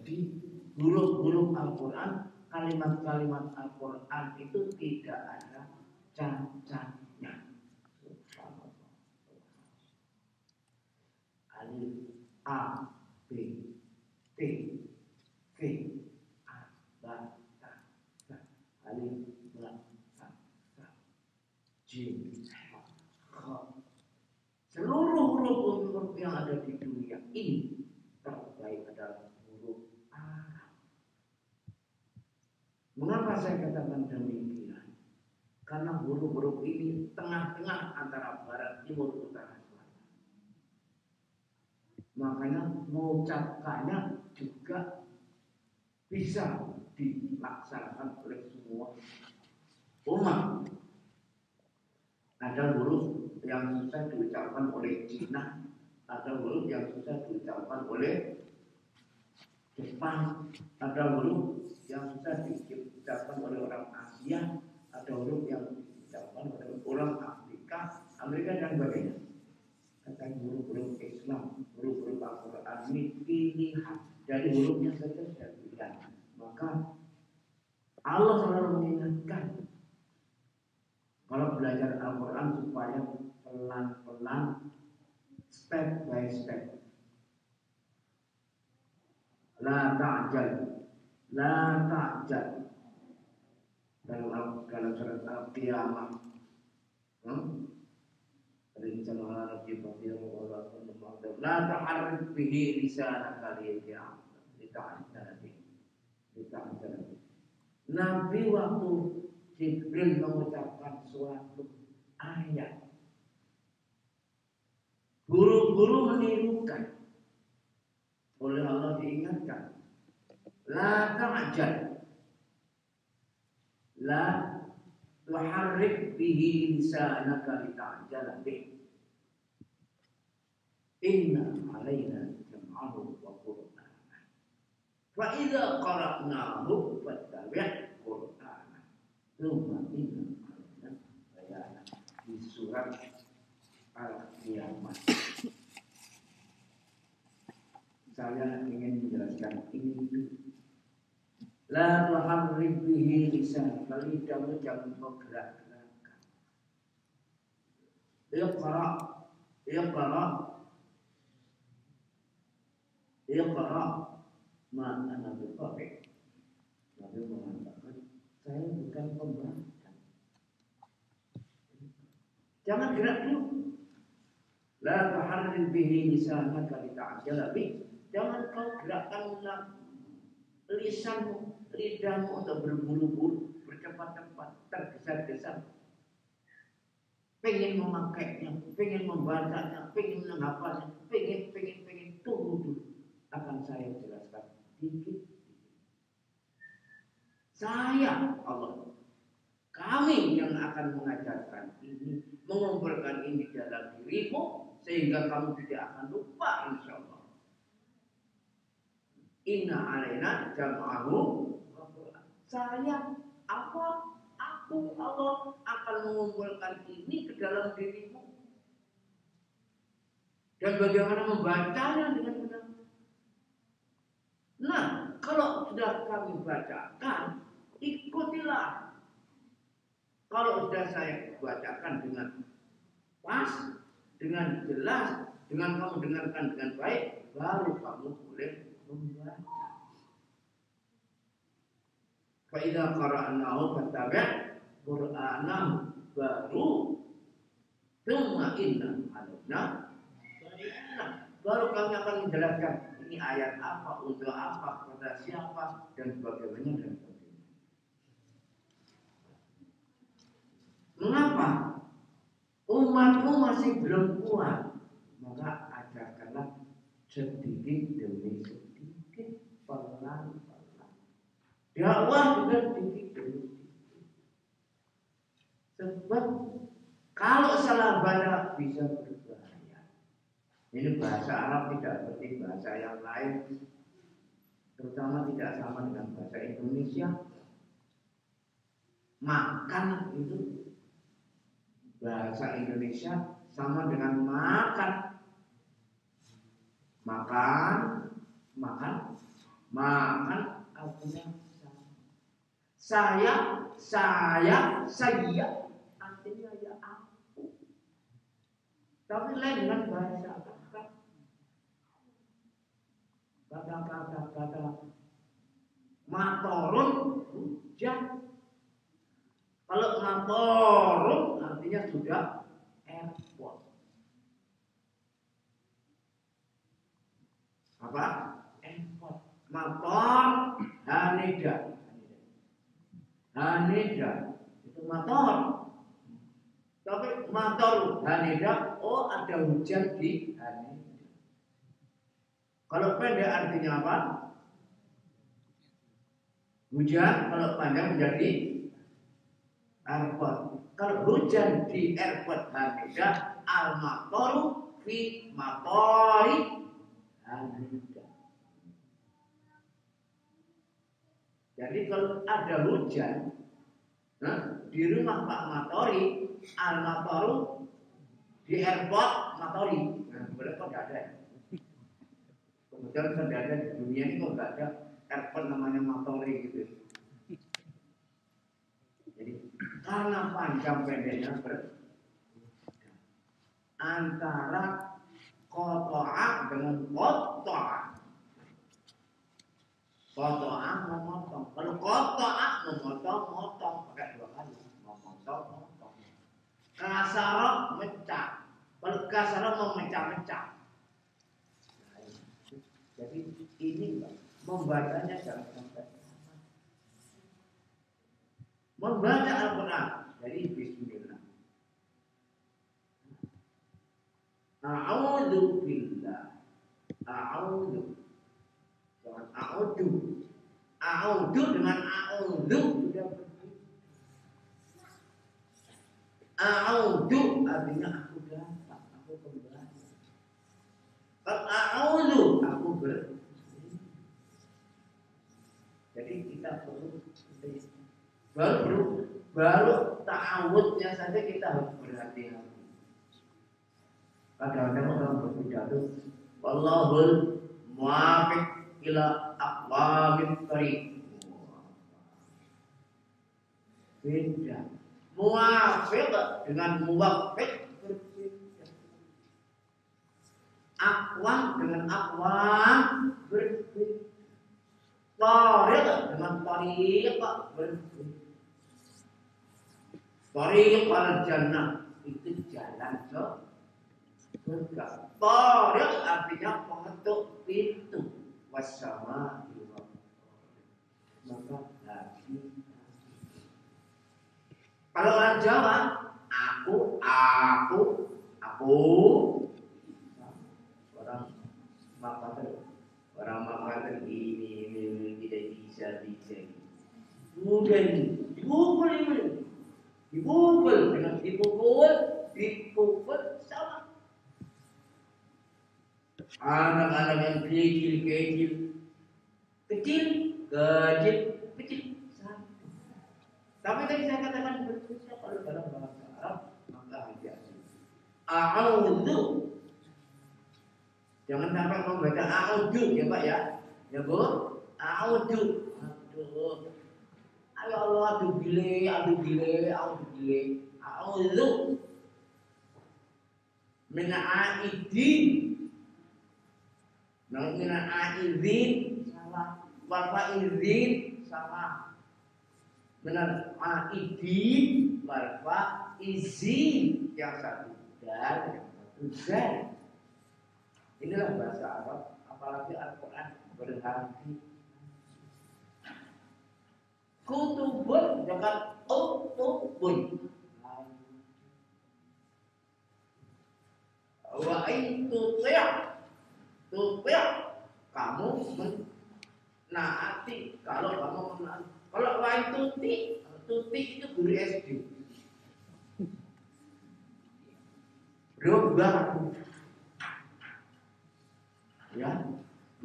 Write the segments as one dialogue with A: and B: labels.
A: Jadi huruf-huruf Al-Quran, kalimat-kalimat Al-Quran itu tidak ada cacatnya. Alif, A, B, T, V, A, Ba, Ta, Ta, Alif, Ba, Ta, Ta, Jim, Ha, Kha. Seluruh huruf-huruf yang ada di dunia ini terbaik adalah huruf Arab. Mengapa saya katakan demikian? Karena huruf-huruf ini tengah-tengah antara barat, timur, utara, selatan. Makanya mengucapkannya juga bisa dilaksanakan oleh semua umat. Ada huruf yang susah diucapkan oleh Cina, ada huruf yang susah diucapkan oleh Jepang, ada huruf yang susah diucapkan oleh orang Asia, ada huruf yang diucapkan oleh orang Afrika, Amerika dan sebagainya. Kata huruf-huruf Islam, huruf-huruf Al-Quran ini pilihan dari hurufnya saja sudah pilihan. Maka Allah selalu mengingatkan kalau belajar Al-Quran supaya pelan-pelan, step by step. La ta'jal, la ta'jal. Dalam surat Al-Qiyamah. Rincan ala nabi fadil wa la tunma'adab. La ta'arrif bihi lisanaka liya'am. Lita'ajal. Nabi waktu Jibril mengucapkan suatu ayat, guru-guru menirukan. Oleh Allah diingatkan, la ta'jal, la tuharrik bihi lisanaka lita'jala bih. Inna alaina jam'ahu wa qur'ana. Fa idza qara'nahu fattabi' qur'ana. Tsumma inna alaina bayana. Di surat Al-Qiyamah. Saya ingin menjelaskan ini dulu. La tuharrik bihi lisan, lidahmu jangan kau gerak-gerakkan. Iqra ma ana biqari. Nabi mengatakan, saya bukan pembaca. Jangan gerak dulu. La tuharrik bihi lisanaka lita'jala bih. Jangan kau gerakkan lisanmu, lidahmu untuk berburu-buru, bercepat-cepat, tergesa-gesa. Pengen memakainya, pengen membacanya, pengen menghafalnya, pengen. Tunggu dulu. Akan saya jelaskan dikit. Saya, Allah, kami yang akan mengajarkan ini, mengumpulkan ini dalam dirimu, sehingga kamu tidak akan lupa insya Allah. Inna alaina jam'ahu. Saya, aku Allah akan mengumpulkan ini ke dalam dirimu. Dan bagaimana membacanya dengan benar. Nah, kalau sudah kami bacakan, ikutilah. Kalau sudah saya bacakan dengan pas, dengan jelas, dengan kamu dengarkan dengan baik, baru kamu boleh membaca. Fa idza qara'nahu fattabi' qur'anahu, baru tsumma inna alaina bayana. Baru kami akan menjelaskan ini ayat apa, untuk apa, kepada siapa dan sebagainya dan sebagainya. Mengapa umatmu masih belum kuat? Maka ajarkanlah sedikit demi sedikit, pelan-pelan. Dakwah juga sedikit demi sedikit. Sebab kalau salah baca bisa berbahaya. Ini bahasa Arab tidak seperti bahasa yang lain, terutama tidak sama dengan bahasa Indonesia. Makan itu bahasa Indonesia sama dengan makan. Makan, Makan artinya saya artinya ya aku. Tapi lain dengan bahasa kata matorun hujan. Kalau matorun artinya sudah airport. Apa? Airport. Motor Haneda itu motor. Tapi motor Haneda, oh ada hujan di Haneda. Kalau pendek artinya apa? Hujan. Kalau panjang menjadi airport. Kalau hujan di airport Haneda, al-matoru fi matori Haneda. Jadi kalau ada hujan di rumah Pak Matori, al-matoru di airport Matori. Nah, sebenarnya kok tidak ada. Kebetulan tidak ada di dunia ini kok tidak ada airport namanya Matori gitu. Jadi karena panjang pendeknya antara kotoa dengan kotoa. Kotoa memotong. Kalau kotoa memotong pakai dua kali. Memotong. Kasaro mecah. Kalau kasaro memecah-mecah. Jadi ini membacanya jangan sampai. Membaca Al-Quran dari Bismillah. A'udzu billah. Jangan a'udzu dengan a'udzu sudah berbeda. A'udzu artinya aku datang, aku kembali. A'udzu aku Jadi kita baru ta'awudnya saja kita harus berhati-hati. Kadang-kadang orang berpidato, wallahul muwaffiq ila aqwamit thariq. Beda. Muwaffiq dengan muwaffiq berbeda. Aqwam dengan aqwam berbeda. Thariq dengan thariq berbeda. Thariq al-jannah itu jalan ke surga. Thariq artinya pengetuk pintu. Wassama maka hati. Kalau orang Jawa, aku. Orang Makassar ini tidak bisa. Mudah ini, dipukul sama. Anak-anak yang kecil sama. Tapi tadi saya katakan berbeda kalau dalam bahasa Arab maka hati-hati. A'udzu. Jangan sampai membaca a'udzu ya Pak ya. Ya Bu, a'udzu. Aduh. Ayo Allah adu gile. A'udzu. Min a'idin. Min a'idin salah. Wal fa'idin salah. Benar, a'idin wal fa'izin yang satu dan yang satu zan. Inilah bahasa Arab, apalagi Al-Quran berhati. Kutubun dengan utubun. Wa itu tuti' kamu menaati. Kalau kamu menaati, kalau lain tuti itu guru SD. Berubah. Ya,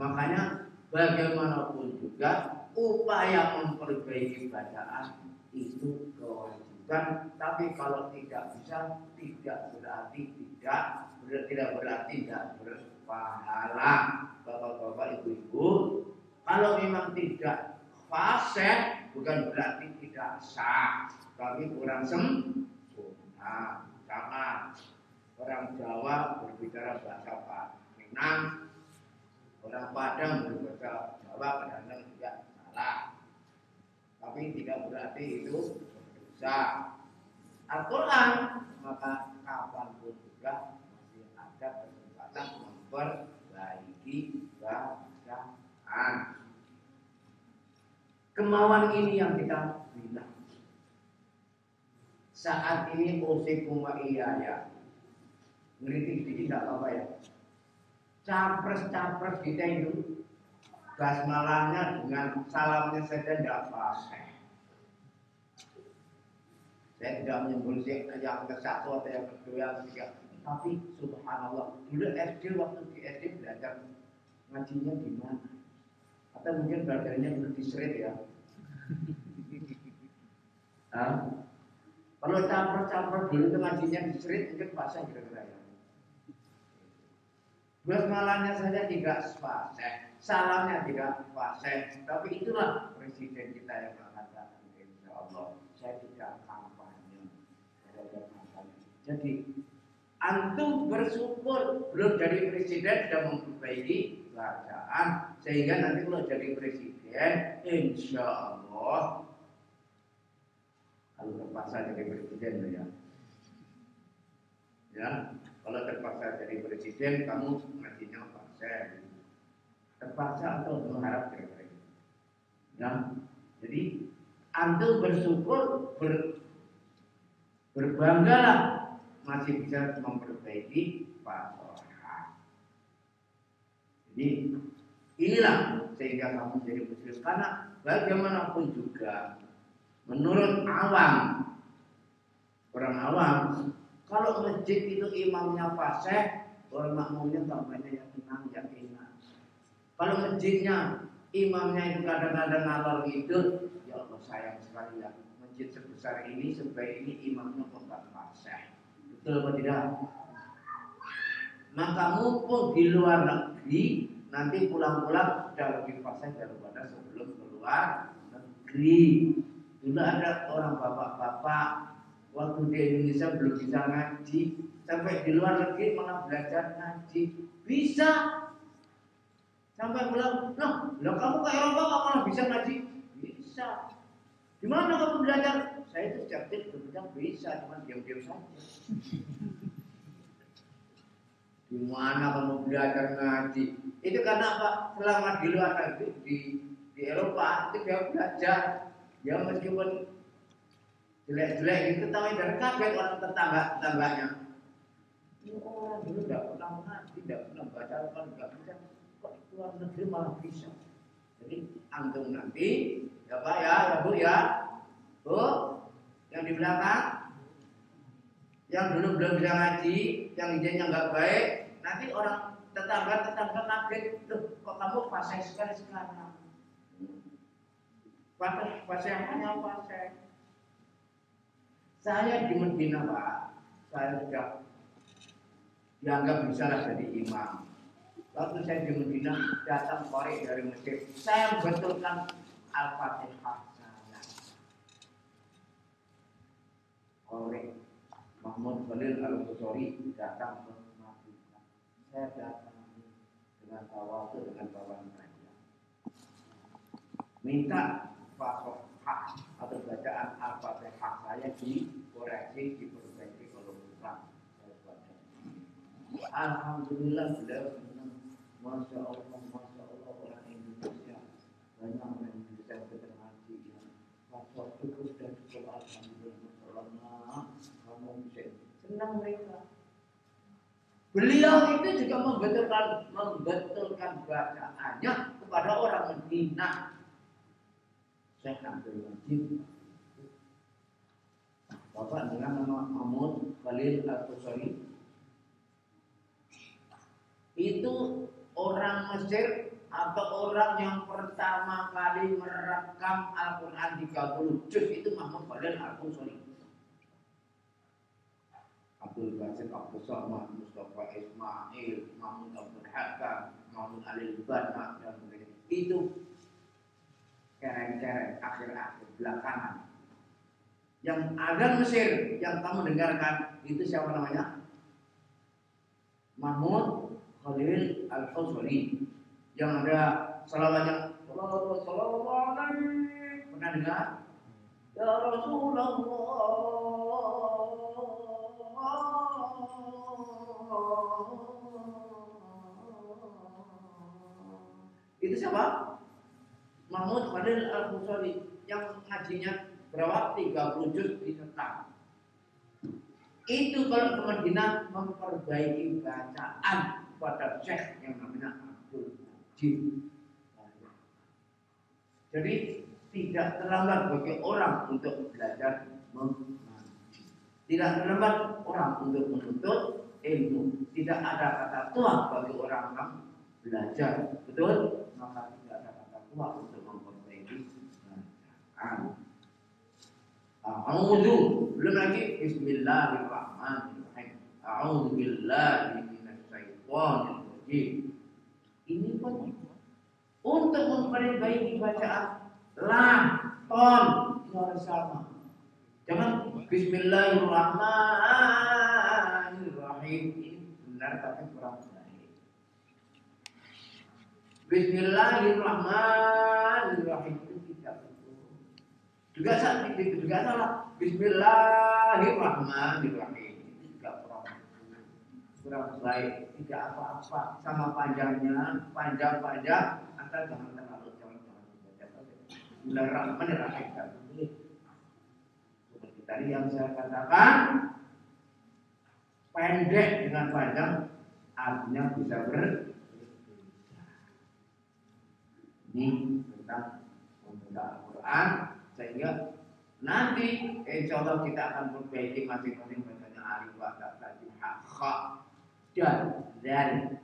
A: makanya bagaimanapun juga upaya memperbaiki bacaan itu kewajiban. Tapi kalau tidak bisa, tidak berarti tidak berpahala. Bapak-bapak, ibu-ibu, Kalau memang tidak fasih bukan berarti tidak sah, tapi kurang sempurna. Sama orang Jawa berbicara bahasa Minang, orang Padang berbicara Jawa kadang-kadang juga salah. Tapi tidak berarti itu dosa. Al-Quran maka kapanpun juga masih ada kesempatan memperbaiki bacaan. Kemauan ini yang kita bilang. Saat ini usikum wa iyaya. Ngeritik dikit tidak apa-apa ya. Capres-capres kita itu basmalahnya dengan salamnya saja tidak fasih. Saya tidak menyebut yang ke satu atau yang kedua yang ketiga. Tapi subhanallah, dulu SD waktu di SD belajar ngajinya gimana? Atau mungkin belajarnya belum diseret ya? Kalau capres-capres dulu itu ngajinya diseret mungkin fasih kira-kira ya. Basmalahnya saja tidak fasih, salamnya tidak fasih. Tapi itulah presiden kita yang mengatakan, insya Allah saya tidak kampanye. Jadi antum bersyukur belum jadi presiden sudah memperbaiki bacaan, sehingga nanti kalau jadi presiden, insya Allah kalau terpaksa jadi presiden ya. Ya, kalau terpaksa jadi presiden, kamu ngajinya fasih. Terpaksa atau mengharap kira-kira. Ya, jadi antum bersyukur, berbanggalah masih bisa memperbaiki pasokan. Jadi inilah sehingga kamu jadi muslim. Karena bagaimanapun juga, menurut awam, orang awam, kalau masjid itu imamnya fasih, orang makmumnya tampaknya yang tenang, yang enak. Kalau masjidnya imamnya itu kadang-kadang ngalor ngidul, ya Allah sayang sekali ya. Masjid sebesar ini, sebaik ini imamnya kok tak fasih. Betul atau tidak? Maka mumpung di luar negeri, nanti pulang-pulang sudah lebih fasih daripada sebelum keluar negeri. Dulu ada orang bapak-bapak waktu di Indonesia belum bisa ngaji, sampai di luar negeri malah belajar ngaji. Bisa sampai pulang, loh kamu ke Eropa kamu malah bisa ngaji? Bisa. Gimana kamu belajar? Saya itu sejak kecil berbicara bisa, cuma diam-diam saja. Gimana kamu belajar ngaji? Itu karena apa? Selama di luar negeri di Eropa itu dia belajar. Ya meskipun jelek-jelek itu tapi dari kaget orang tetangganya. Ini orang dulu tidak pernah ngaji, tidak pernah baca Al-Quran, tidak bisa. Kok luar negeri malah bisa? Jadi antum nanti, ya Pak ya Bu ya, Bu, yang di belakang, yang dulu belum bisa ngaji, yang izinnya nggak baik, nanti orang tetangga kaget, loh kok kamu fasih sekali sekarang? Fasih hanya fasih. Saya di Medina Pak, saya sudah dianggap bisa lah jadi imam. Waktu saya di Medina datang korek dari Mesir, saya betulkan Al-Fatihah saya. Korek Mahmud Khalil Al-Qusori datang ke Madinah. Saya datang dengan tawadu dengan bawaan saja. Minta Fatihah atau bacaan Al-Fatihah saya dikoreksi, diperbaiki kalau kurang. Alhamdulillah beliau senang. Masya Allah orang Indonesia banyak orang Indonesia yang berhaji ya. Pasal cukup dan cukup alhamdulillah. Masya Allah, kamu bisa senang mereka. Beliau itu juga membetulkan bacaannya kepada orang Medina. Syekh Abdul Majid. Bapak dengan nama Mahmud Khalil Al-Qusori. Itu orang Mesir atau orang yang pertama kali merekam Al-Quran 30 juz itu Mahmud Khalil Al-Qusori. Abdul Basit Abdul Somad, Mustafa Ismail, Mahmud Abdul Hakam, Mahmud Alil Banna dan sebagainya. Itu seret akhir-akhir belakangan. Yang azan Mesir yang kamu dengarkan itu siapa namanya? Mahmud Khalil Al-Husari. Yang ada selawatnya sallallahu alaihi. Pernah dengar? Ya Rasulullah. Itu siapa? Mahmud Khalil Al-Husari yang ngajinya berapa? 30 juz dicetak. Itu kalau ke Madinah memperbaiki bacaan pada syekh yang namanya Abdul Majid. Jadi tidak terlambat bagi orang untuk belajar mengaji. Tidak terlambat orang untuk menuntut ilmu. Tidak ada kata tua bagi orang-orang belajar. Betul? Maka tidak ada kata tua untuk memperbaiki bacaan. A'udzu, belum lagi bismillahirrahmanirrahim. A'udzu billahi minasy syaithanir rajim. Ini pun untuk memperbaiki bacaan lam, ton itu harus sama. Jangan bismillahirrahmanirrahim ini benar tapi kurang baik. Bismillahirrahmanirrahim itu tidak betul. Juga salah. Bismillahirrahmanirrahim itu juga kurang baik. Tidak apa-apa sama panjangnya, panjang asal jangan terlalu jangan dibaca. Bismillahirrahmanirrahim. Seperti tadi yang saya katakan, pendek dengan panjang artinya bisa berbeda. Ini tentang membaca Al-Quran sehingga nanti insya Allah kita akan perbaiki masing-masing bacanya alif ba ta tadi kha dan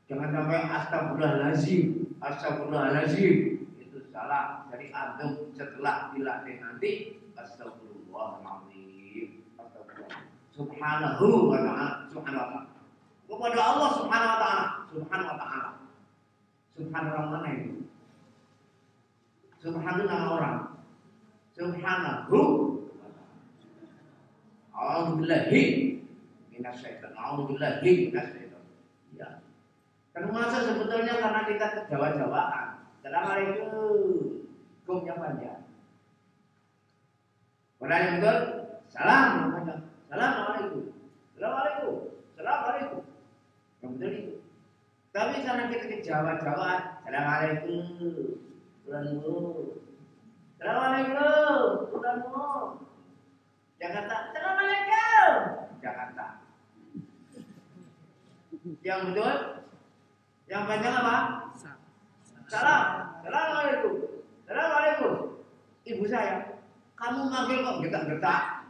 A: jangan sampai astagfirullahalazim itu salah. Jadi antum setelah dilatih nanti astagfirullahalazim, subhanahu wa ta'ala, kepada Allah subhanahu wa ta'ala. Subhanallah mana itu? Subhanahu nama orang. Subhanahu. A'udzubillahi minasyaitonir rajim. Ya. Termasuk sebetulnya karena kita kejawa-jawaan. Assalamualaikum. Kumnya panjang. Orang yang betul, salam yang panjang. Assalamualaikum. Assalamualaikum. Yang betul itu. Tapi karena kita kejawa-jawaan, assalamualaikum, bulanmu, assalamualaikum, bulanmu, Jakarta, assalamualaikum, Jakarta. Yang betul, yang panjang apa? Assalamualaikum. Ibu saya, kamu manggil kok getak-getak?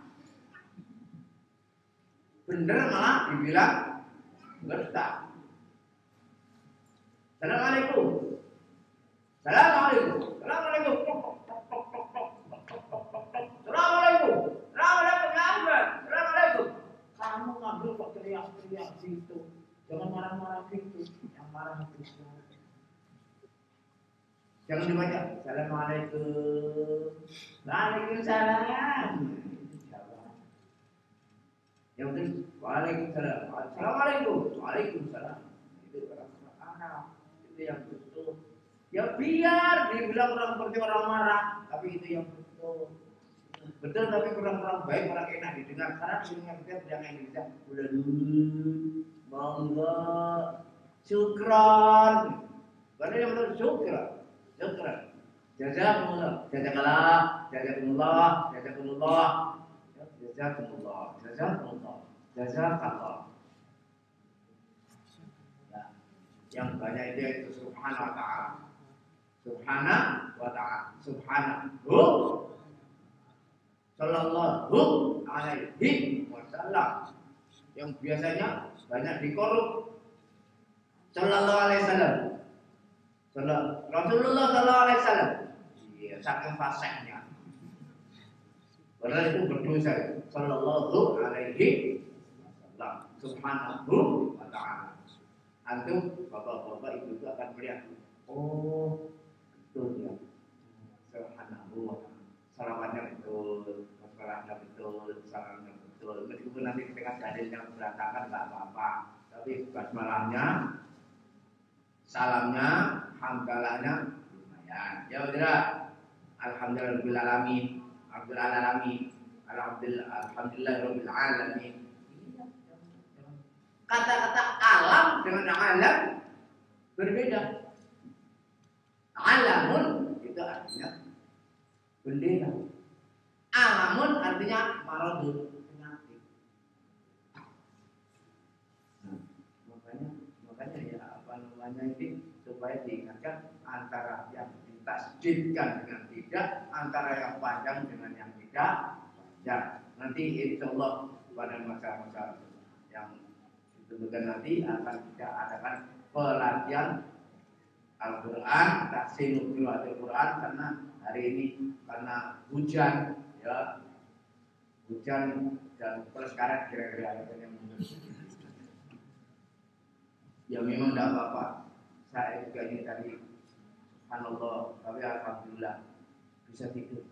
A: Bener malah dibilang getak. Assalamualaikum. Kamu ngambil kok teriak-teriak gitu. Jangan marah-marah gitu. Yang marah itu. Jangan dibaca. Assalamualaikum. Waalaikumsalam. Yang penting waalaikumsalam. Assalamualaikum. Waalaikumsalam. Itu orang-orang itu yang betul. Ya biar dibilang orang seperti orang marah, tapi itu yang betul. Betul tapi kurang baik, kurang enak didengar. Karena didengar kita tidak Indonesia. Udah dulu, monggo, syukron. Karena yang betul syukron. Jazakumullah. Yang banyak itu subhanahu wa ta'ala subhanahu sallallahu alaihi wasallam. Yang biasanya banyak dikorup sallallahu alaihi wasallam. Rasulullah sallallahu alaihi wasallam. Iya, saking fasihnya. Padahal itu berdosa. Sallallahu alaihi wasallam. Subhanahu wa ta'ala. Antum bapak-bapak ibu itu akan melihat, oh betul ya, walaupun nanti di tengah dalilnya berantakan nggak apa-apa, tapi basmalahnya, salamnya, hamdalahnya lumayan. Ya udah, alhamdulillahirabbil alamin, alhamdulillahirabbil alamin. Kata-kata alam dengan alam berbeda. Alamun itu artinya bendera. Alamun artinya maradun, penyakit. Nah, makanya ya apa namanya ini supaya diingatkan antara yang ditasdidkan dengan tidak, antara yang panjang dengan yang tidak panjang. Nanti insya Allah pada masa-masa yang ditentukan nanti akan kita adakan pelatihan Al-Quran, tahsin Al-Quran, karena hari ini karena hujan, ya hujan dan plus karet kira-kira yang ya memang tidak apa-apa. Saya juga ini tadi, subhanallah, tapi alhamdulillah bisa tidur.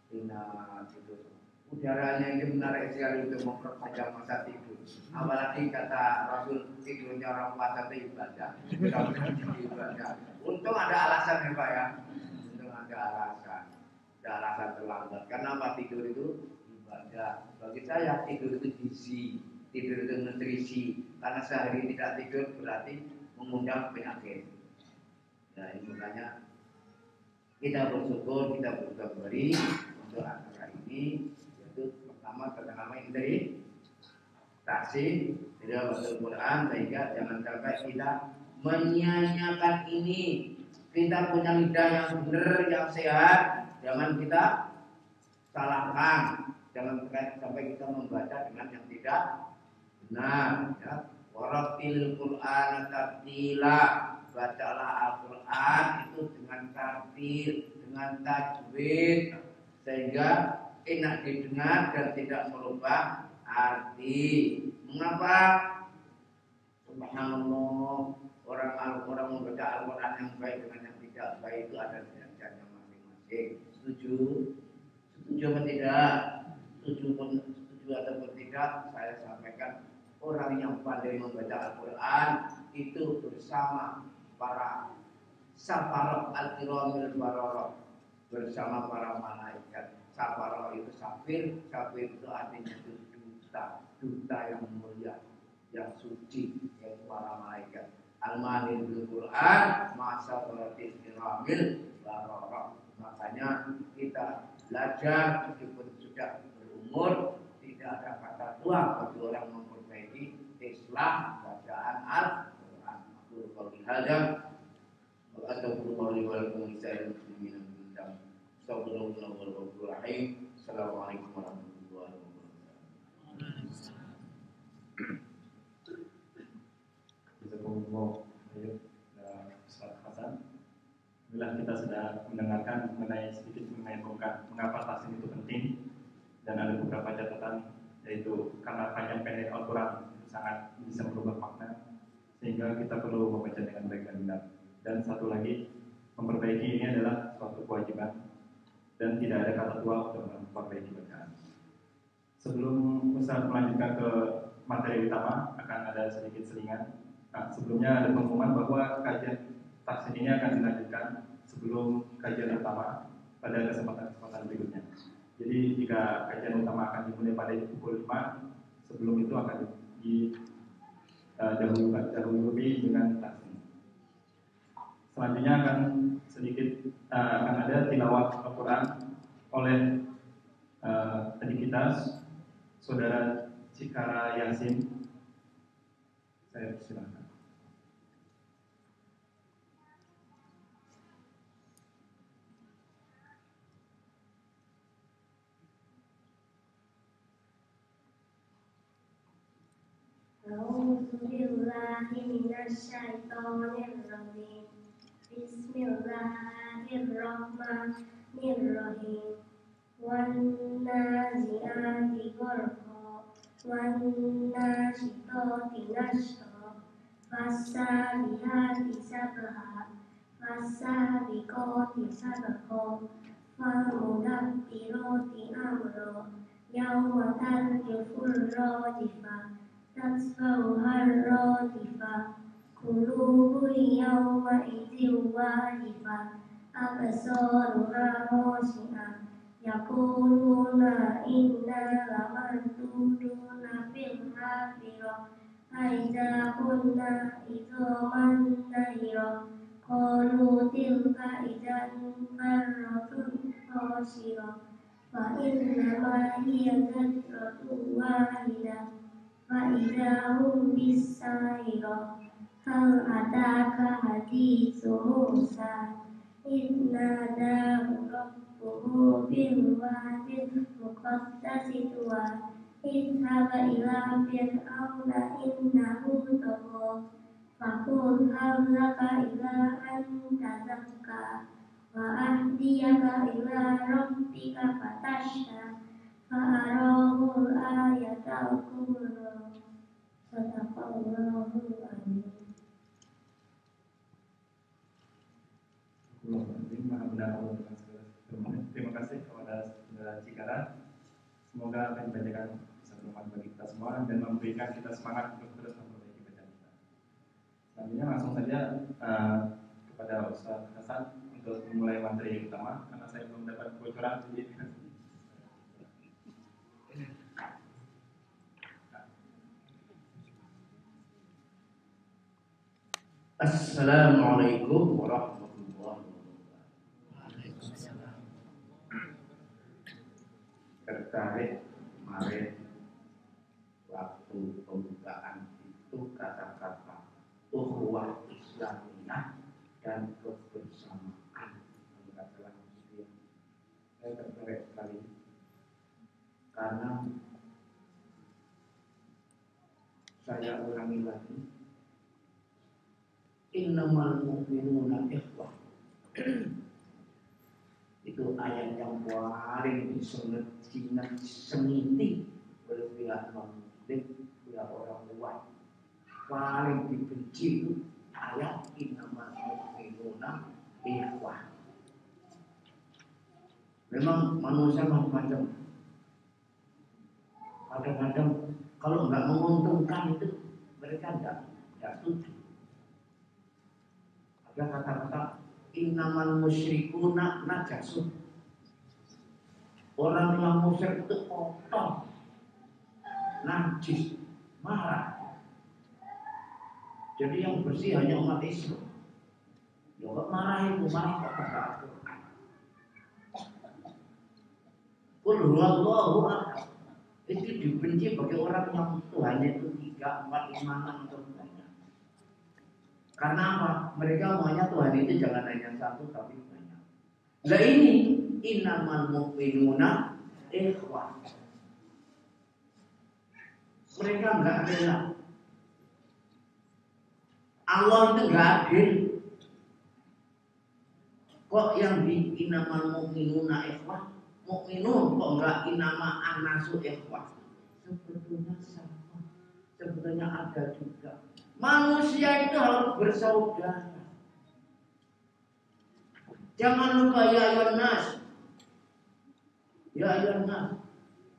A: Tidur. Udaranya ini menarik sekali untuk memperpanjang masa tidur. Apalagi kata Rasul, tidurnya orang puasa itu ibadah. Ibadah. Untung ada alasan ya Pak ya. Untung ada alasan. Ada alasan terlambat. Karena apa? Tidur itu ibadah. Bagi saya tidur itu gizi, tidur itu nutrisi. Karena sehari tidak tidur berarti mengundang penyakit. Nah ini makanya kita bersyukur, kita bersyukuri untuk acara ini. Pertama dari taksi tidak baca Al-Quran, sehingga jangan sampai kita menyia-nyiakan ini. Kita punya lidah yang benar, yang sehat, jangan kita salahkan. Jangan sampai kita membaca dengan yang tidak benar. Ya. Warattil Quran tartila, bacalah Al-Quran itu dengan tartil, dengan tajwid, sehingga enak didengar dan tidak merubah arti. Mengapa? Subhanallah, orang membaca Al-Quran yang baik dengan yang tidak baik itu ada derajatnya masing-masing. Setuju? Setuju atau tidak? Setuju ataupun tidak, saya sampaikan orang yang pandai membaca Al-Quran itu bersama para safarah al-kiramil bararah, bersama para malaikat. Safarah itu safir itu artinya duta yang mulia, yang suci, yaitu para malaikat. Al-Mahir bil Quran, masa berarti kiramil bararah. Makanya kita belajar meskipun sudah berumur, tidak ada kata tua bagi orang memperbaiki Islam bacaan Al-Quran. Aku qauli hadza wa astaghfirullahi wa lakum lisa'il muslimin min dzambi. Astagfirullahaladzim. Assalamualaikum warahmatullahi wabarakatuh.
B: Ustaz Hasan, bila kita sudah mendengarkan sedikit mengenai mengapa tahsin itu penting, dan ada beberapa catatan, yaitu karena panjang pendek Al-Quran sangat bisa merubah makna, sehingga kita perlu membaca dengan baik dan benar. Dan satu lagi, memperbaiki ini adalah suatu kewajiban dan tidak ada kata tua untuk memperbaiki bacaan. Sebelum Ustaz melanjutkan ke materi utama, akan ada sedikit selingan. Nah, sebelumnya ada pengumuman bahwa kajian tahsin ini akan dilanjutkan sebelum kajian utama pada kesempatan berikutnya. Jadi jika kajian utama akan dimulai pada pukul 5, sebelum itu akan didahului dengan tahsin. Selanjutnya akan ada tilawah Al-Quran oleh adik kita, Saudara Cikara Yasin. Saya persilakan.
C: A'udzu billahi minasy syaithanir rajim. Bismillahirrahmanirrahim. Wan nazi'ati gharqa, wan nashitati nashra, fassabihati sabha, fassabiqati sabqa, falmudabbirati amra, يوم ترجف الراجفة تتبعها الرادفة قلوب يومئذ واجفة أبصارها خاشعة يقولون إنا لمردودون في الحافرة أإذا كنا عظاما نخرة قالوا تلك إذا كرة خاسرة فإنما هي زجرة واحدة فإذا هم بالساهرة هل أتاك حديث موسى إذ ناداه ربه بالواد المقدس طوى اذهب إلى فرعون إنه طغى فقل هل لك إلى أن تزكى وأهديك إلى ربك فتشفى فأراه الآية الكبرى صدق الله العظيم.
B: Terima kasih kepada saudara Cikara. Semoga apa yang dibacakan bisa bermanfaat bagi kita semua dan memberikan kita semangat untuk terus memperbaiki bacaan kita. Selanjutnya langsung saja kepada Ustaz Hasan untuk memulai materi utama karena saya belum dapat bocoran sedikit.
A: Assalamualaikum warahmatullahi wabarakatuh. Tertarik kemarin waktu pembukaan itu kata-kata ukhuwah Islamiyah dan kebersamaan antara muslim. Saya tertarik sekali karena saya ulangi lagi. Innamal mu'minuna ikhwah. Itu ayat yang paling disengiti oleh pihak non-muslim, pihak orang luar. Paling dibenci itu ayat innamal mu'minuna ikhwah. Memang manusia macam-macam. Kadang-kadang kalau nggak menguntungkan itu mereka nggak setuju. Ada kata-kata innamal musyrikuna najasun. Orang yang musyrik itu kotor, najis, marah. Jadi yang bersih hanya umat Islam. Ya kok marah itu, marah kok kata Al-Quran. Qul huwallahu ahad. Itu dibenci bagi orang yang Tuhannya itu 3, 4, 5, 6 atau banyak. Karena apa? Mereka maunya Tuhan itu jangan hanya satu tapi banyak. Nah ini innamal mu'minuna ikhwah. Mereka enggak rela. Allah itu enggak adil. Kok yang di innamal mu'minuna ikhwah, mu'minun kok enggak innama annasu ikhwah? Sebetulnya sama. Sebetulnya ada juga. Manusia itu harus bersaudara. Jangan lupa ya ayyuhan nas. Ya ayyuhan nas.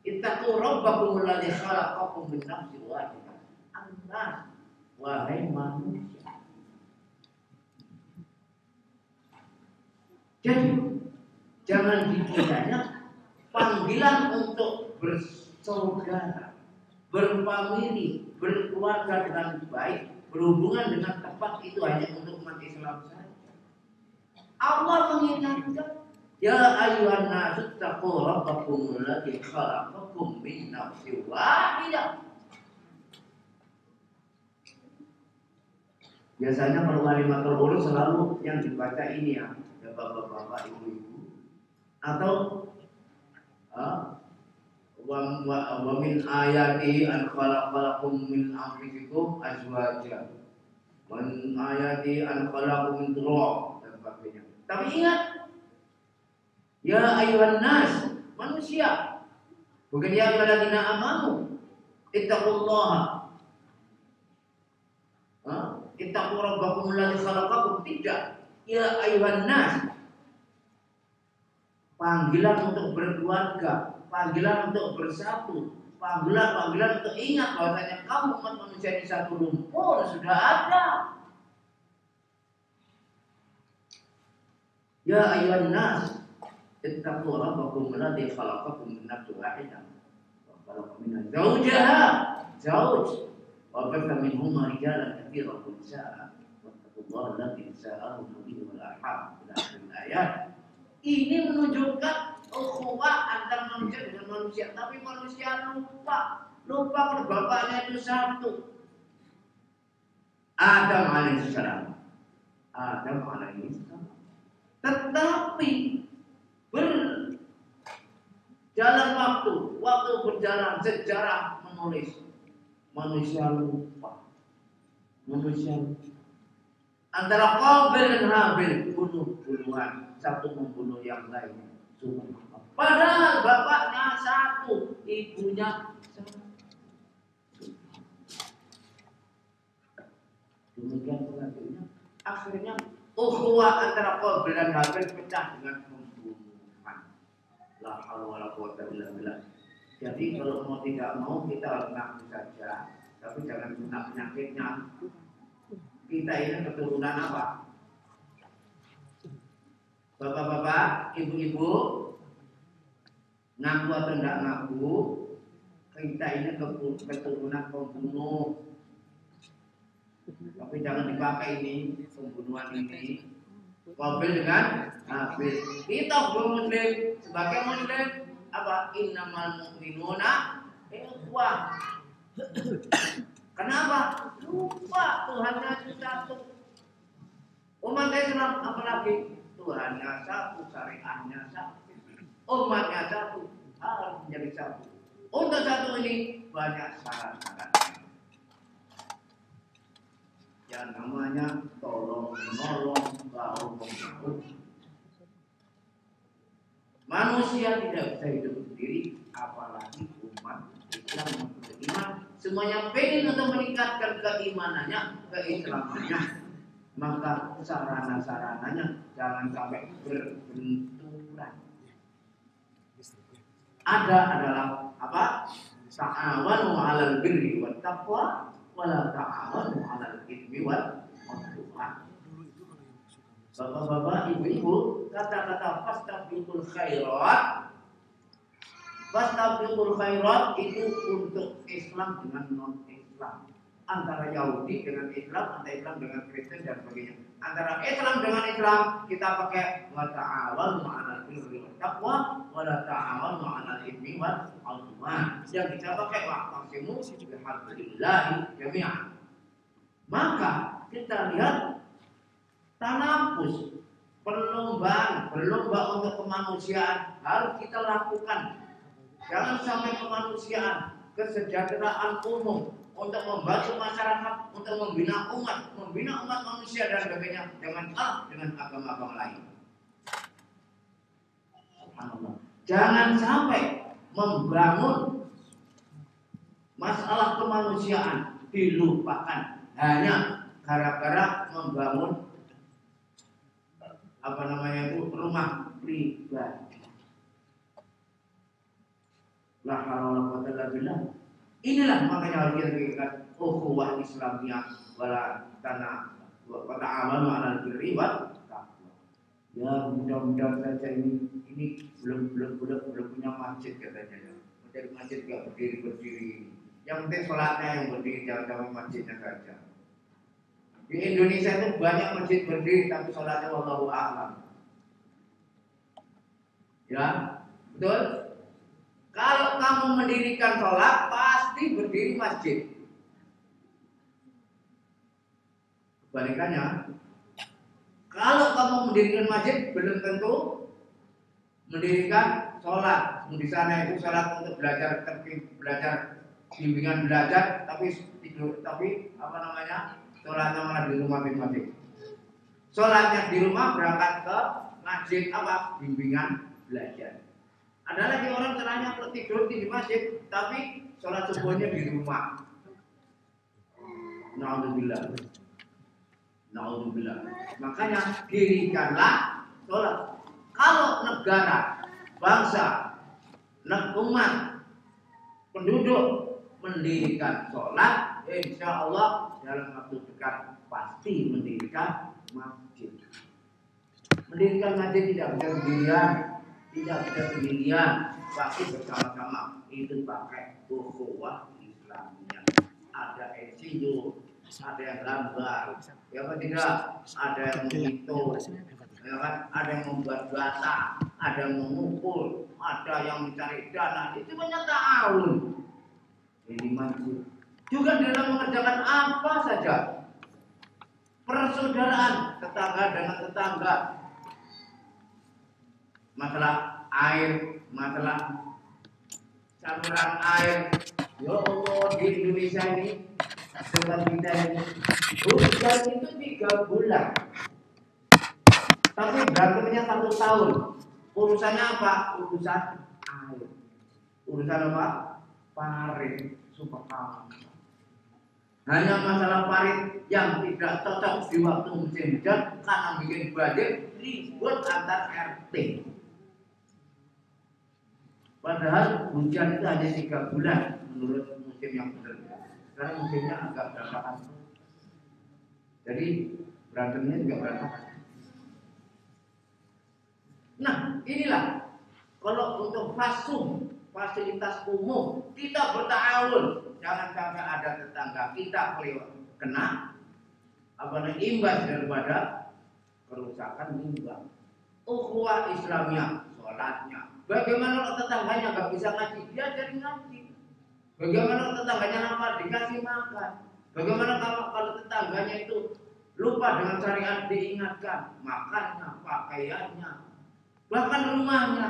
A: Ittaqu rabbakum alladzi khalaqakum min nafsin wahidah. An-nas, wahai manusia. Jadi jangan dikiranya panggilan untuk bersaudara, berfamili, berkeluarga dengan baik, berhubungan dengan tepat itu hanya untuk umat Islam saja. Allah mengingatkan, ya ayyuhan nasu taqu rabbakum alladzi khalaqakum min nafsin wahidah. Biasanya kalau kalimatul urus selalu yang dibaca ini ya bapak-bapak, ibu-ibu, atau wa min ayati an khalaqalakum min anfusikum azwaja wa min ayati an khalaqakum min turab dan sebagainya. Tapi ingat, ya ayyuhan nas, manusia, bukan ya ayyuhalladzina amanu ittaqullaha, ittaqu rabbakum alladzi khalaqakum, tidak, ya ayyuhan nas. panggilan untuk berkeluarga, panggilan untuk bersatu, panggilan untuk ingat bahwasanya kamu umat manusia di satu rumpun sudah ada. Ya ayyuhan nas, ittaqu rabbakum alladzi khalaqakum min nafsin wahidah wa khalaqa minha zawjaha wa batha minhuma rijalan katsiran wa nisaa wattaqullaha alladzi tasaaluna bihi wal arham ila akhir ayat. Ini menunjukkan ukhuwah antar manusia dengan manusia, tapi manusia lupa kalau bapaknya itu satu. Adam alaihissalam. Tetapi berjalan waktu berjalan, sejarah menulis, manusia lupa. Antara Qabil dan Habil bunuh-bunuhan, satu membunuh yang lainnya. Padahal bapaknya satu, ibunya satu. Demikian selanjutnya, akhirnya ukhuwah antara Qabil dan Habil pecah dengan pembunuhan. La haula wala quwwata illa billah. Jadi kalau mau tidak mau kita harus ngaku saja, tapi jangan kena penyakitnya. Kita ini keturunan apa? Bapak-bapak, ibu-ibu, ngaku atau tidak ngaku, kita ini keturunan pembunuh. Tapi jangan dipakai ini pembunuhan ini. Qabil dengan Habil. Kita muslim, sebagai muslim apa? Innamal mu'minuna ikhwah. Kenapa? Lupa Tuhannya itu satu. Umat Islam apalagi Tuhannya satu, syariahnya satu, umatnya satu, harus menjadi satu. Untuk satu ini banyak syarat-syarat. Yang namanya tolong menolong, bahu membahu. Manusia tidak bisa hidup sendiri, apalagi umat Islam yang beriman. Semuanya pengen untuk meningkatkan keimanannya, keislamannya. Maka sarana-sarananya jangan sampai berbenturan. Ada adalah apa? Ta'awanu 'alal birri wat taqwa wa la ta'awanu 'alal itsmi wal 'udwan. Bapak-bapak, ibu-ibu, kata-kata fastabiqul khairat. Fastabiqul khairat itu untuk Islam dengan non-Islam. Antara Yahudi dengan Islam, antara Islam dengan Kristen dan sebagainya. Antara Islam dengan Islam kita pakai wa ta'awanu 'alal birri wat taqwa wa la ta'awanu 'alal itsmi wal 'udwan. Yang kita pakai wa'tasimu bihablillahi jami'an. Maka kita lihat tanafus, berlomba untuk kemanusiaan harus kita lakukan. Jangan sampai kemanusiaan, kesejahteraan umum, untuk membantu masyarakat, untuk membina umat manusia dan sebagainya, jangan kalah dengan agama-agama lain. Subhanallah. Jangan sampai membangun masalah kemanusiaan dilupakan hanya gara-gara membangun rumah pribadi. La haula wala quwwata illa billah. Inilah makanya harus kita pikirkan ukhuwah Islamiyah wala ta'awanu 'alal birri wat taqwa. Ya mudah-mudahan saja ini belum punya masjid katanya. Mencari masjid enggak berdiri. Yang penting sholatnya yang berdiri, jangan masjidnya saja. Di Indonesia itu banyak masjid berdiri tapi sholatnya wallahu a'lam. Ya, betul? Kalau kamu mendirikan sholat, pasti berdiri masjid. Kebalikannya, kalau kamu mendirikan masjid, belum tentu mendirikan sholat. Di sana itu sholat untuk belajar bimbingan belajar, tapi sholatnya malah di rumah masjid. Sholatnya di rumah berangkat ke masjid bimbingan belajar. Ada lagi orang caranya tidur di masjid, tapi sholat subuhnya di rumah. Na'udzubillah. Makanya dirikanlah sholat. Kalau negara bangsa, umat, penduduk mendirikan sholat, insya Allah dalam waktu dekat pasti mendirikan masjid. Mendirikan masjid tidak bisa sendirian, pasti bersama-sama. Itu pakai ukhuwah Islamiyah. Ada NGO, ada yang gambar, ya kan tidak, ada yang menghitung, ya kan, ada yang membuat data, ada yang mengumpul, ada yang mencari dana. Itu banyak tahun. Ini masjid. Juga dalam mengerjakan apa saja, persaudaraan tetangga dengan tetangga, masalah air, masalah saluran air. Ya Allah, di Indonesia ini tempat kita ini hujan itu 3 bulan, tapi berantemnya 1 tahun. Urusannya apa? Urusan air. Urusan apa? Parit. Subhanallah. Hanya masalah parit yang tidak cocok di waktu musim hujan karena bikin banjir, ribut antar RT. Padahal hujan itu hanya 3 bulan menurut musim yang benar. Sekarang musimnya agak berantakan. Jadi berantemnya juga berantakan. Nah, inilah kalau untuk fasilitas umum kita bertahun, jangan sampai ada tetangga kita kena imbas daripada kerusakan limbah. Ukhuwah Islamiyah, sholatnya. Bagaimana kalau tetangganya nggak bisa ngaji, dia jadi ngaji. Bagaimana kalau tetangganya lapar, dikasih makan. Bagaimana kalau tetangganya itu lupa dengan syariat, diingatkan makannya, pakaiannya, bahkan rumahnya.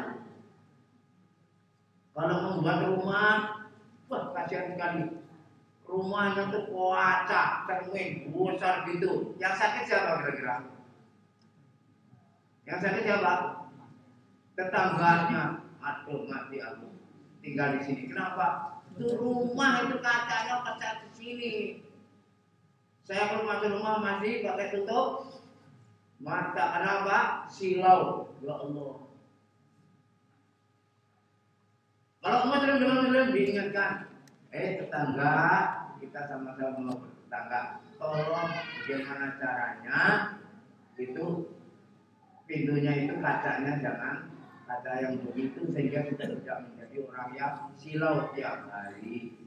A: Kalau membuat rumah, wah kasihan sekali. Rumahnya tuh kaca, cermin, besar gitu. Yang sakit siapa kira-kira? Yang sakit siapa? Tetangganya. Aduh, mati aku. Tinggal di sini. Kenapa? Itu rumah itu kacanya pecah di sini. Saya kalau masuk rumah masih pakai tutup mata. Kenapa? Silau. Ya Allah. Kalau muslim diingatkan, tetangga, kita sama-sama bertetangga, tolong bagaimana caranya itu pintunya itu kacanya jangan kaca yang begitu sehingga kita tidak menjadi orang yang silau tiap hari.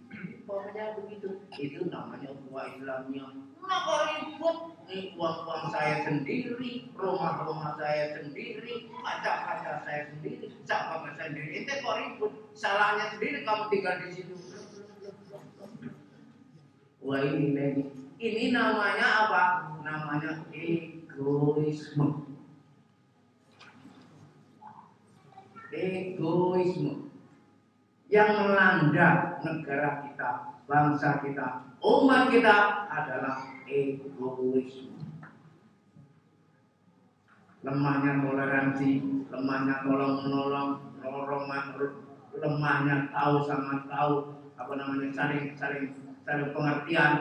A: Pokoknya begitu. Itu namanya ukhuwah Islamiyah. Kenapa ribut? Ini uang saya sendiri, rumah saya sendiri, kaca saya sendiri, sahabat saya sendiri. Ente kok ribut? Salahnya sendiri, kamu tinggal di situ. Wah ini namanya apa? Namanya egoisme. Egoisme yang melanda negara kita, bangsa kita, umat kita adalah egoisme. Lemahnya toleransi, lemahnya tolong menolong, lemahnya tahu sama tahu, saling pengertian,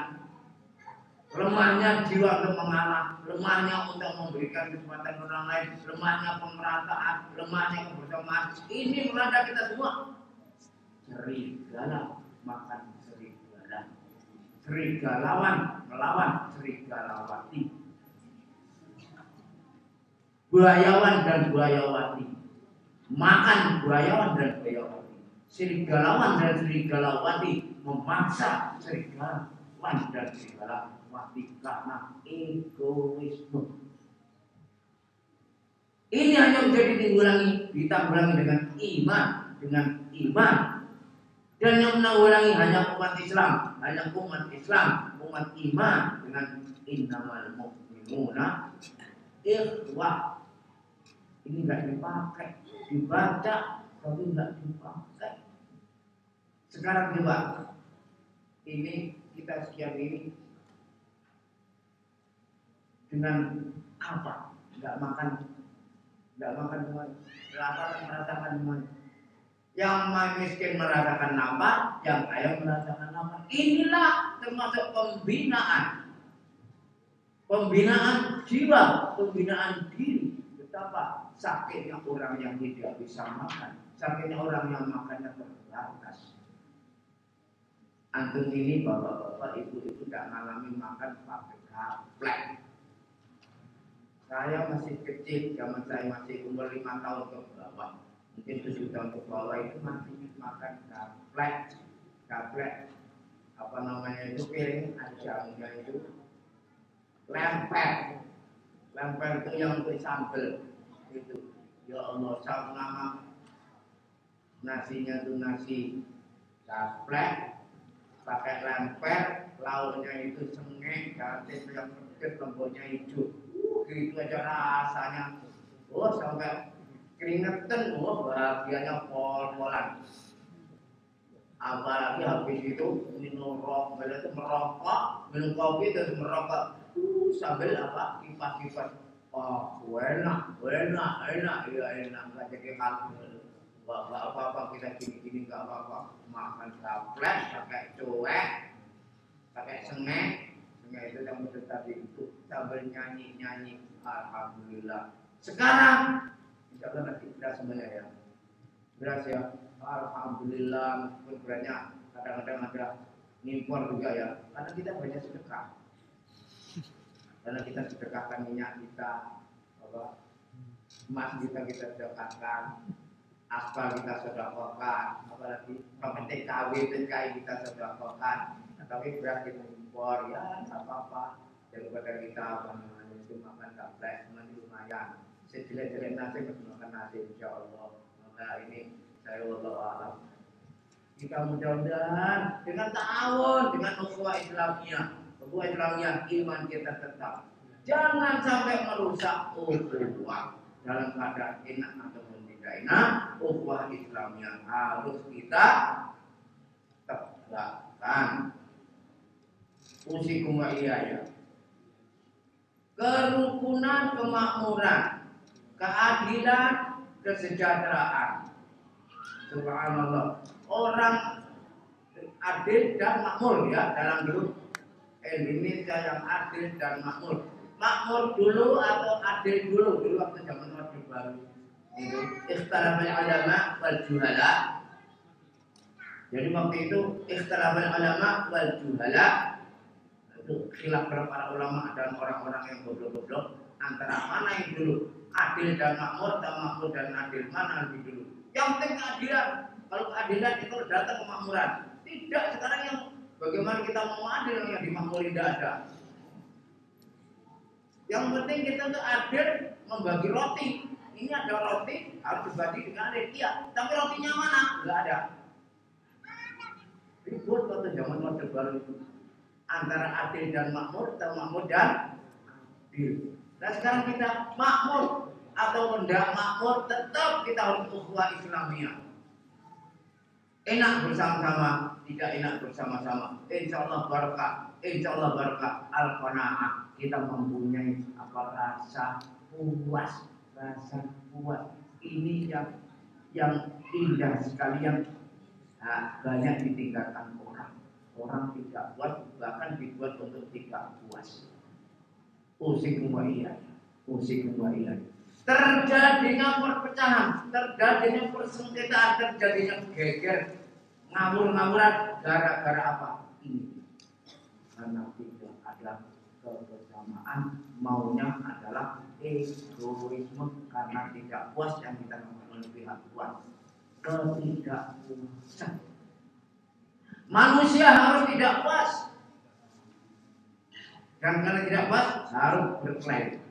A: lemahnya jiwa untuk mengalah, lemahnya untuk memberikan kesempatan orang lain, lemahnya pemerataan, lemahnya kebersamaan. Ini melanda kita semua. Serigala makan serigala, serigalawan melawan serigalawati, buayawan dan buayawati makan buayawan dan buayawati, serigalawan dan serigalawati memaksa serigalawan dan serigalawati karena egoisme. Ini hanya menjadi ditanggulangi dengan iman. Dan yang menanggulangi hanya umat Islam, umat iman dengan innamal mu'minuna ikhwah. Ini enggak dipakai, dibaca tapi enggak dipakai. Sekarang coba, ini kita sekian ini dengan apa? Enggak makan semuanya, lapar merasakan semuanya. Yang miskin merasakan lapar, yang kaya merasakan lapar. Inilah termasuk pembinaan jiwa, pembinaan diri. Betapa sakitnya orang yang tidak bisa makan, sakitnya orang yang makannya terbatas. Antum ini bapak-bapak, ibu-ibu tidak mengalami makan pakai gaplek. Saya masih kecil, zaman saya masih umur 5 tahun ke bawah, mungkin 7 tahun ke bawah itu masih makan gaplek. Gaplek, apa namanya itu, piring ajangnya itu lemper. Lemper itu yang untuk sambal itu. Ya Allah, sama nama nasinya itu nasi gaplek pakai lemper, lauknya itu sengek, ganti yang pedes, lomboknya hijau. Gitu aja rasanya. Oh, sampai keringetan, oh bahagianya pol-polan. Apalagi habis itu minum rokok, itu merokok, minum kopi terus merokok. Sambil apa? Kipas-kipas. Oh, enak, ya enak, nggak jadi hal. Nggak apa-apa, kita gini-gini nggak apa-apa. Makan gaplek, pakai cuek, pakai sengek itu yang betul tadi itu sambil nyanyi. Alhamdulillah. Sekarang, insya Allah nanti beras semuanya ya. Beras ya. Alhamdulillah. Meskipun berasnya kadang-kadang ada ngimpor juga ya. Karena kita banyak sedekah. Karena kita sedekahkan minyak kita, emas kita sedekahkan. Aspal kita sedekahkan, apalagi pemetik kawin TKI kita sedekahkan. Tapi beras kita impor ya nggak apa-apa, daripada kita itu makan gaplek nanti lumayan. Sejelek-jelek nasi makan nasi insya Allah. Maka ini saya wallahu a'lam. Kita mudah-mudahan dengan ta'awun, dengan ukhuwah Islamiyah, ukhuwah Islamiyah iman kita tetap. Jangan sampai merusak ukhuwah dalam keadaan enak ataupun tidak enak. Ukhuwah Islamiyah harus kita tegakkan. Usikum wa iyaya. Kerukunan, kemakmuran, keadilan, kesejahteraan. Subhanallah. Orang adil dan makmur ya dalam grup Indonesia yang adil dan makmur. Makmur dulu atau adil dulu waktu zaman Orde Baru. Itu ikhtilaful ulama wal juhala. Jadi waktu itu ikhtilaful ulama wal juhala. Itu khilaf para ulama dan orang-orang yang goblok-goblok antara mana yang dulu, adil dan makmur atau makmur dan adil, mana lebih dulu. Yang penting keadilan. Kalau keadilan itu datang kemakmuran. Tidak, sekarang yang bagaimana kita mau adil yang dimakmuri tidak ada. Yang penting kita tuh adil membagi roti. Ini ada roti harus dibagi dengan adil. Iya, tapi rotinya mana? Enggak ada. Ribut waktu zaman Orde Baru itu antara adil dan makmur atau makmur dan adil. Nah sekarang kita makmur atau tidak makmur, tetap kita harus ukhuwah Islamiyah. Enak bersama-sama, tidak enak bersama-sama. Insya Allah barakah, insya Allah barakah. Al-qanaah, kita mempunyai rasa puas, Ini yang indah sekali, yang banyak ditinggalkan orang. Orang tidak puas, bahkan dibuat untuk tidak puas. Usikum wa iyaya. Terjadinya perpecahan, terjadinya persengketaan, terjadinya geger, ngawur-ngawuran, gara-gara apa? Ini karena tidak ada kebersamaan, maunya adalah egoisme, karena tidak puas yang kita ngomongin pihak puas, ketidakpuasan. Manusia harus tidak puas, dan karena tidak puas harus berklaim.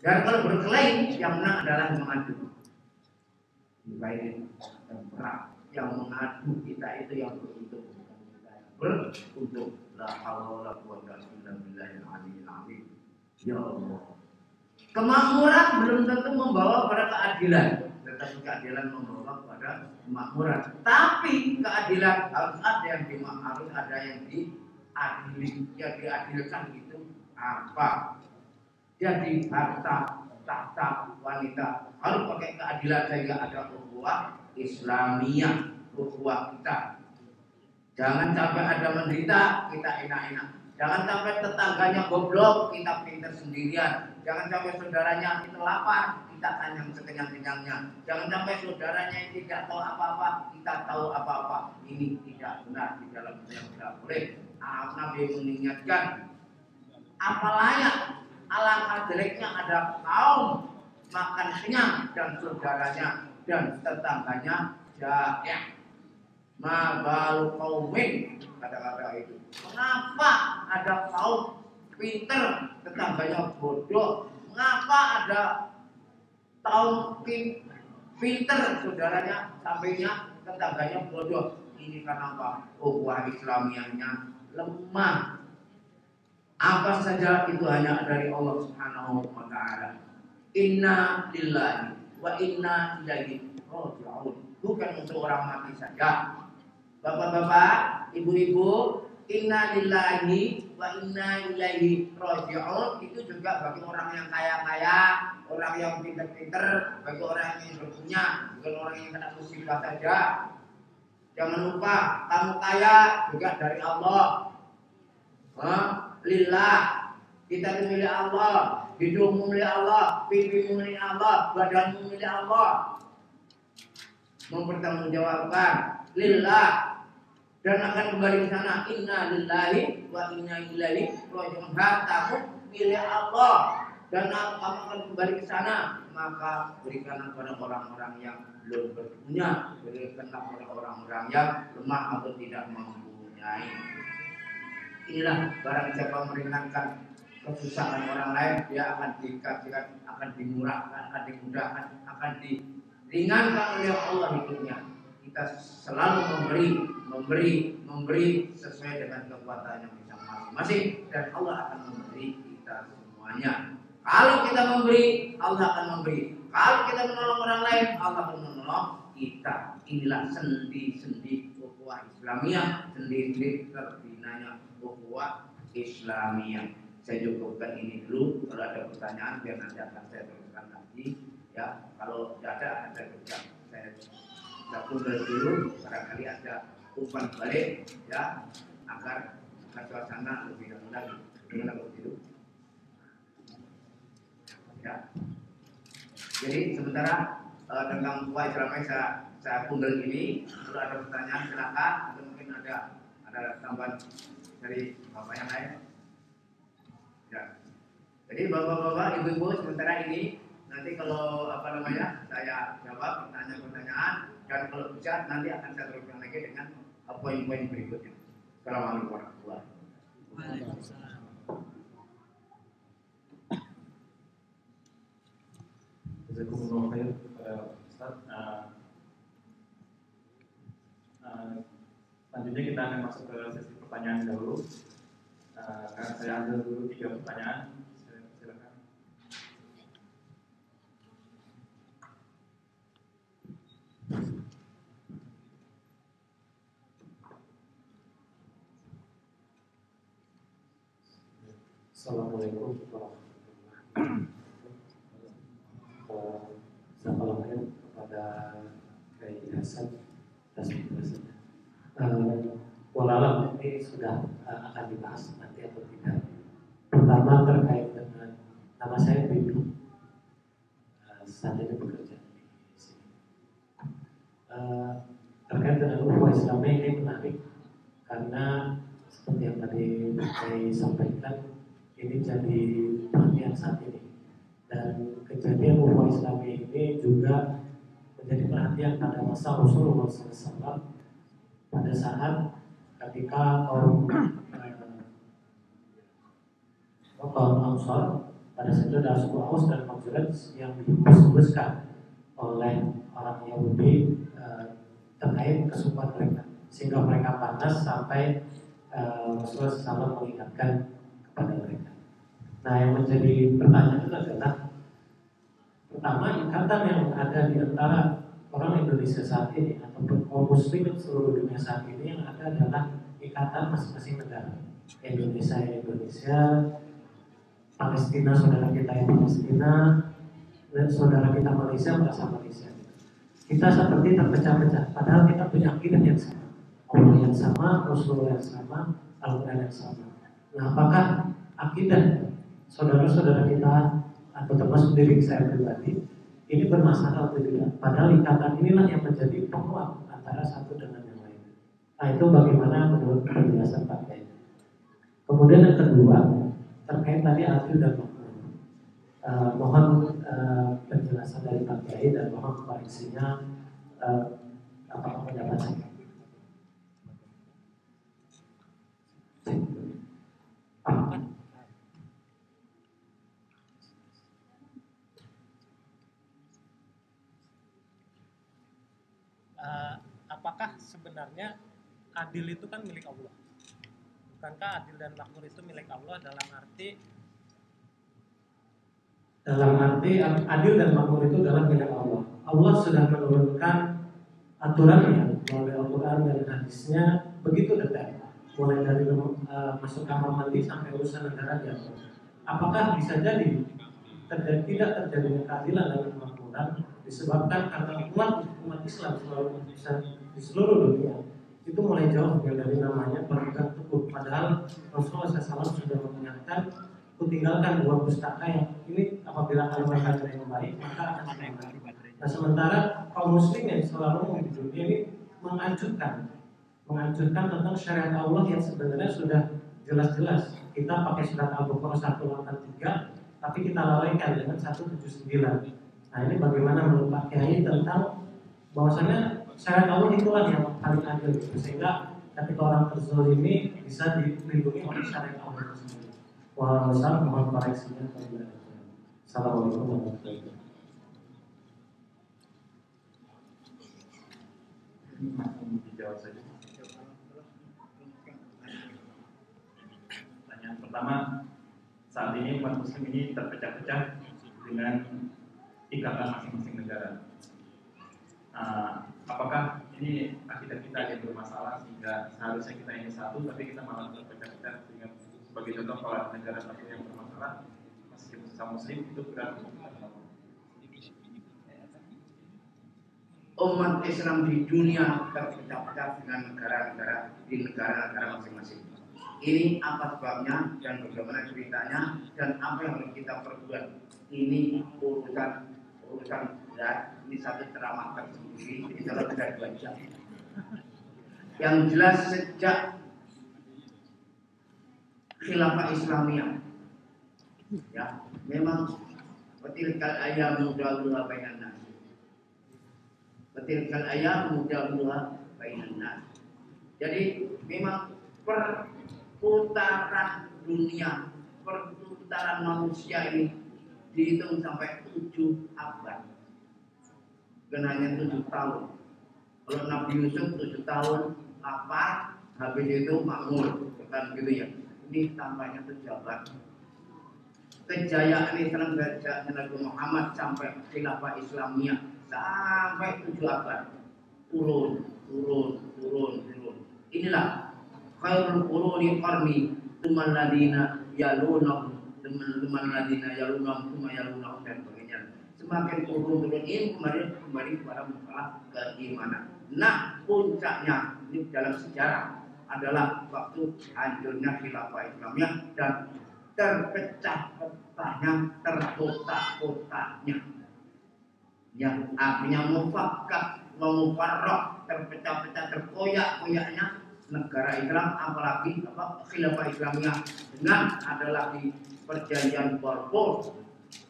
A: Dan kalau berklaim, yang menang adalah mengadu. Dibaik dan perang. Yang mengadu kita itu yang beruntung. Beruntung. La haula wala quwwata illa billahil aliyyil azim. Ya Allah. Kemakmuran belum tentu membawa pada keadilan. Tetapi keadilan membawa pada kemakmuran. Tapi keadilan harus ada yang diadili. Yang diadilkan itu apa? Jadi harta, tahta, wanita harus pakai keadilan sehingga ada ukhuwah Islamiyah, ukhuwah kita. Jangan sampai ada menderita kita enak-enak. Jangan sampai tetangganya goblok kita pintar sendirian. Jangan sampai saudaranya itu lapar kita kan yang sekenyang-kenyangnya. Jangan sampai saudaranya yang tidak tahu apa-apa, kita tahu apa-apa. Ini tidak benar di dalam Islam, tidak boleh. Nabi mengingatkan, apa layak, alangkah jeleknya ada kaum makan kenyang dan saudaranya dan tetangganya jaya. Ma balu kaumin, kata-kata itu. Mengapa ada kaum pinter tetangganya bodoh? Mengapa ada kaum pinter saudaranya sampainya tetangganya bodoh? Ini karena apa? Ukhuwah Islamiyahnya lemah. Apa saja itu hanya dari Allah Subhanahu wa taala. Inna lillahi wa inna ilaihi raji'un. Bukan untuk orang mati saja. Bapak-bapak, ibu-ibu, inna lillahi wa inna ilaihi raji'un itu juga bagi orang yang kaya-kaya, orang yang pintar-pintar, bagi orang yang berpunya, bukan orang yang kena musibah saja. Jangan lupa, kamu kaya juga dari Allah. Lillah, kita milik Allah, hidupmu milik Allah, pipimu milik Allah, badanmu milik Allah. Mempertanggungjawabkan lillah dan akan kembali ke sana. Inna lillahi wa inna ilaihi raji'un. Hartamu milik Allah dan kamu akan kembali ke sana. Maka berikanlah kepada orang-orang yang belum berpunya, berikanlah kepada orang-orang yang lemah atau tidak mempunyai. Inilah barang siapa meringankan kesusahan orang lain, dia akan dikasihkan, akan dimurahkan, akan dimudahkan, akan diringankan oleh Allah hidupnya. Kita selalu memberi sesuai dengan kekuatan yang kita masing-masing, dan Allah akan memberi kita semuanya. Kalau kita memberi, Allah akan memberi. Kalau kita menolong orang lain, Allah akan menolong kita. Inilah sendi-sendi ukhuwah Islamiyah, sendi-sendi terbinanya ukhuwah Islamiyah. Saya cukupkan ini dulu. Kalau ada pertanyaan, biar nanti akan saya teruskan lagi. Ya, kalau tidak ada, saya tunda dulu. Barangkali ada umpan balik, ya, agar suasana lebih lama lagi. Gimana begitu? Ya. Jadi sementara tentang ukhuwah Islamiyah saya tunda ini. Kalau ada pertanyaan silakan, atau mungkin ada tambahan dari bapak yang lain. Ya. Jadi bapak-bapak, ibu-ibu, sementara ini nanti kalau saya jawab pertanyaan-pertanyaan, dan kalau bisa nanti akan saya teruskan lagi dengan poin-poin berikutnya. Assalamualaikum warahmatullahi wabarakatuh.
D: Waalaikumsalam.
B: Jazakumullah khair kepada Ustaz. Selanjutnya kita akan masuk ke sesi pertanyaan dahulu. Karena saya ambil dulu 3 pertanyaan. Silakan.
D: Assalamualaikum warahmatullahi wabarakatuh. Salam kepada Kiai Hasan atas penjelasannya. Walaupun ini sudah akan dibahas nanti atau tidak. Pertama terkait dengan nama saya Bibi. Saat ini bekerja di sini. Terkait dengan ukhuwah Islamiyah ini menarik karena seperti yang tadi saya sampaikan, ini jadi perhatian saat ini, dan kejadian ukhuwah Islamiyah ini juga menjadi perhatian pada masa Rasulullah SAW pada saat ketika kaum Ansar pada saat itu ada suku Aus dan Khazraj yang dihembus-hembuskan oleh orang Yahudi terkait kesukaan mereka, sehingga mereka panas sampai Rasulullah SAW mengingatkan kepada mereka. Nah, yang menjadi pertanyaan adalah pertama, ikatan yang ada di antara orang Indonesia saat ini ataupun kaum muslimin seluruh dunia saat ini yang ada adalah ikatan masing-masing negara. Indonesia, Palestina, saudara kita yang Palestina, dan saudara kita Malaysia merasa Malaysia. Kita seperti terpecah-pecah, padahal kita punya akidah yang sama, Allah yang sama, Rasulullah yang sama, Al-Quran yang sama. Nah, apakah akidah saudara-saudara kita atau termasuk diri saya pribadi ini bermasalah atau tidak. Padahal ikatan inilah yang menjadi penguat antara satu dengan yang lain. Nah itu bagaimana menurut penjelasan Pak Kiai. Kemudian yang kedua terkait tadi adil dan makmur. Mohon penjelasan dari Pak Kiai dan mohon koreksinya apakah pendapat saya.
E: Apakah sebenarnya adil itu kan milik Allah? Bukankah adil dan makmur itu milik Allah dalam arti
D: adil dan makmur itu dalam milik Allah. Allah sudah menurunkan aturannya melalui Al-Quran dan hadisnya begitu detail, mulai dari masuk kamar mandi sampai urusan negara diatur. Apakah bisa jadi tidak terjadinya keadilan dan kemakmuran disebabkan karena umat Islam selalu di seluruh dunia itu mulai jauh dari namanya berpegang teguh. Padahal Rasulullah SAW sudah mengingatkan, tinggalkan dua pustaka yang ini apabila kalian berkata yang baik maka akan selamat. Nah sementara kaum muslim yang selalu di dunia ini menganjurkan tentang syariat Allah yang sebenarnya sudah jelas-jelas. Kita pakai surat Al-Baqarah 183 tapi kita lalaikan dengan 179. Nah ini bagaimana menurut Pak Kiai tentang bahwasannya syariat Allah itulah yang paling adil, sehingga ketika orang terzalimi bisa dilindungi oleh syariat Allah tersebut. Waalaikumsalam, mohon koreksinya. Assalamualaikum warahmatullahi wabarakatuh.
B: Dijawab saja. Pertanyaan pertama, saat ini umat muslim ini terpecah-pecah dengan ikatan masing-masing negara. Apakah ini akidah kita yang bermasalah sehingga seharusnya kita ini satu tapi kita malah terpecah-pecah? Dengan sebagai contoh, kalau negara satu yang bermasalah meskipun sesama muslim itu berarti
A: umat Islam di dunia terpecah-pecah dengan negara-negara di negara-negara masing-masing. Ini apa sebabnya dan bagaimana ceritanya dan apa yang harus kita perbuat. Ini urusan berat. Ini satu ceramah tersendiri. Ini kalau sudah 2 jam. Yang jelas sejak khilafah Islamiyah, ya memang tilkal ayyamu daluha bainan nas. Tilkal ayyamu daluha bainan nas. Jadi memang perputaran dunia, perputaran manusia ini dihitung sampai 7 abad. Bukan hanya 7 tahun. Kalau Nabi Yusuf 7 tahun lapar, habis itu makmur, bukan gitu ya. Ini tampaknya 7 abad. Kejayaan Islam sejak Nabi Muhammad sampai khilafah Islamiyah sampai 7 abad. Turun. Inilah khairul quruni qarni, tsummal ladina yalunahum, tsummal ladina yalunahum, tsumma yalunahum dan sebagainya. Semakin turun ini kembali kepada masalah keimanan. Nah, puncaknya ini dalam sejarah adalah waktu hancurnya khilafah Islamiyah dan terpecah-pecahnya, terkotak-kotaknya. Yang artinya mufakkak, mufarraq, terpecah-pecah, terkoyak-koyaknya negara Islam, apalagi khilafah Islamiyah dengan ada lagi perjanjian Balfour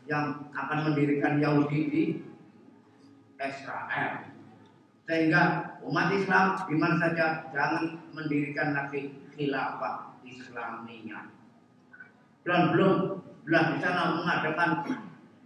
A: yang akan mendirikan Yahudi di Israel, sehingga umat Islam di mana saja jangan mendirikan lagi khilafah Islamiyah. Dan belum di sana mengadakan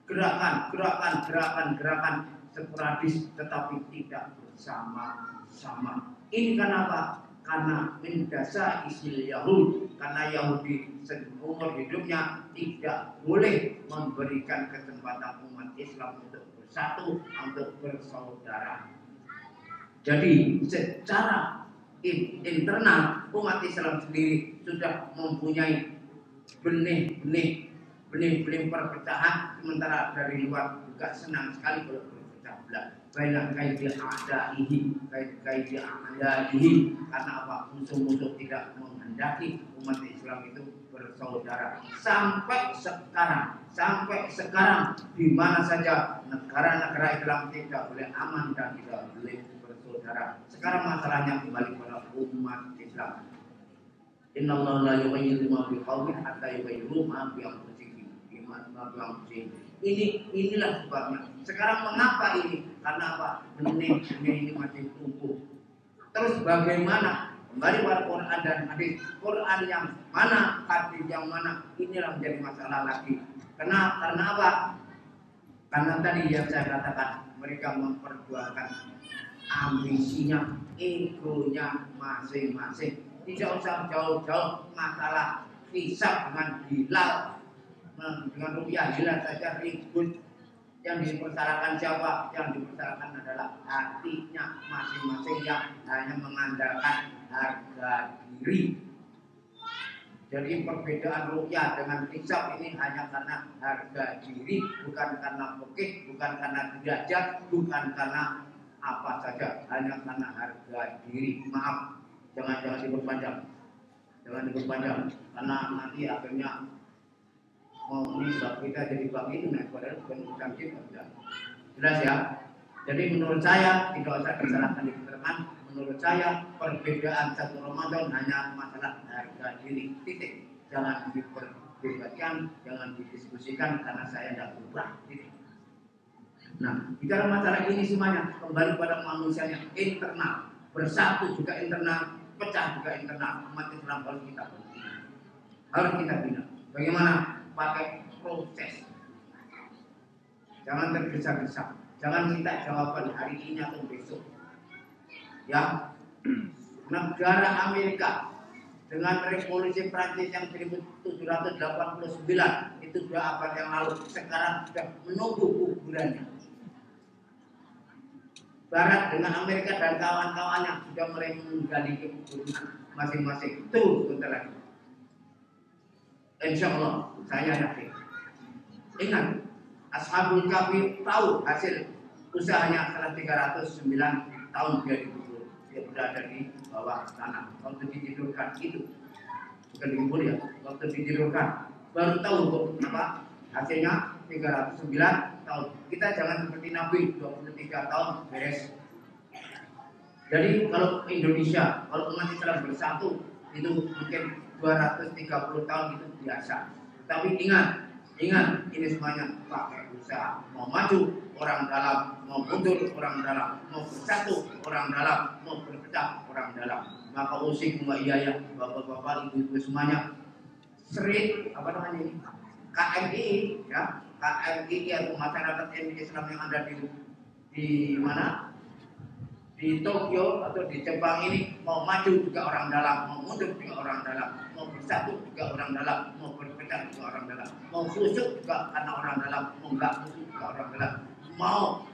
A: gerakan sporadis tetapi tidak bersama-sama. Ini kenapa? Karena mendasar isil Yahudi, karena Yahudi seumur hidupnya tidak boleh memberikan kesempatan umat Islam untuk bersatu, untuk bersaudara. Jadi secara internal umat Islam sendiri sudah mempunyai benih perpecahan, sementara dari luar juga senang sekali kalau berpecah belah. baina kaidi a'daihi kaidi a'daihi. Karena apa? Musuh-musuh tidak menghendaki umat Islam itu bersaudara sampai sekarang di mana saja negara-negara Islam tidak boleh aman dan tidak boleh bersaudara. Sekarang masalahnya kembali pada umat Islam. Innallaha la yughayyiru ma biqaumin hatta yughayyiru ma bi anfusihim. Inilah sebabnya. Sekarang mengapa ini? Karena apa? Benih ini masih tumbuh. Terus bagaimana? Kembali pada Quran dan hadis. Quran yang mana, hadis yang mana, inilah menjadi masalah lagi. Karena apa? Karena tadi yang saya katakan, mereka memperjuangkan ambisinya, egonya masing-masing. Tidak usah jauh-jauh masalah hisab dengan hilal, dengan rupiah hilal saja ribut. Yang dipersalahkan siapa? Yang dipersalahkan adalah hatinya masing-masing yang hanya mengandalkan harga diri. Jadi perbedaan rupiah dengan hisab ini hanya karena harga diri, bukan karena fikih, bukan karena derajat, bukan karena apa saja, hanya karena harga diri. Maaf, jangan diperpanjang, karena nanti akhirnya mau ini sebab kita jadi bang itu, nah padahal bukan urusan kita. Jelas ya. Jadi menurut saya tidak usah disalahkan di keterangan. Menurut saya perbedaan satu Ramadan hanya masalah harga diri. Titik. Jangan diperdebatkan, jangan didiskusikan karena saya tidak berubah. Titik. Nah, bicara masalah ini semuanya kembali pada manusianya internal, bersatu juga internal, pecah juga internal. Umat Islam harus kita bina. Bagaimana? Pakai proses. Jangan tergesa-gesa. Jangan minta jawaban hari ini atau besok. Ya, negara Amerika dengan revolusi Prancis yang 1789 itu sudah abad yang lalu, sekarang sudah menunggu kuburannya. Barat dengan Amerika dan kawan-kawannya sudah mulai menggali kuburan masing-masing. Tuh, bentar lagi. Insya Allah, saya yakin. Ingat, Ashabul Kahfi tahu hasil usahanya setelah 309 tahun dia dikubur. Dia berada di bawah tanah. Waktu ditidurkan itu, bukan dikubur ya, waktu ditidurkan baru tahu apa hasilnya 309 tahun. Kita jangan seperti Nabi 23 tahun beres. Jadi kalau Indonesia, kalau umat Islam bersatu itu mungkin 230 tahun itu biasa. Tapi ingat ini semuanya pakai usaha. Mau maju orang dalam, mau mundur orang dalam, mau bersatu orang dalam, mau berpecah orang dalam. Maka usik mbak iya bapak-bapak, ibu-ibu semuanya sering apa namanya ini? KMI ya, KMI atau masyarakat Islam yang ada di mana? Di Tokyo atau di Jepang ini mau maju juga orang dalam, mau mundur juga orang dalam, mau bersatu juga orang dalam, mau berpecah juga orang dalam, mau khusyuk juga karena orang dalam, mau enggak khusyuk juga orang dalam, mau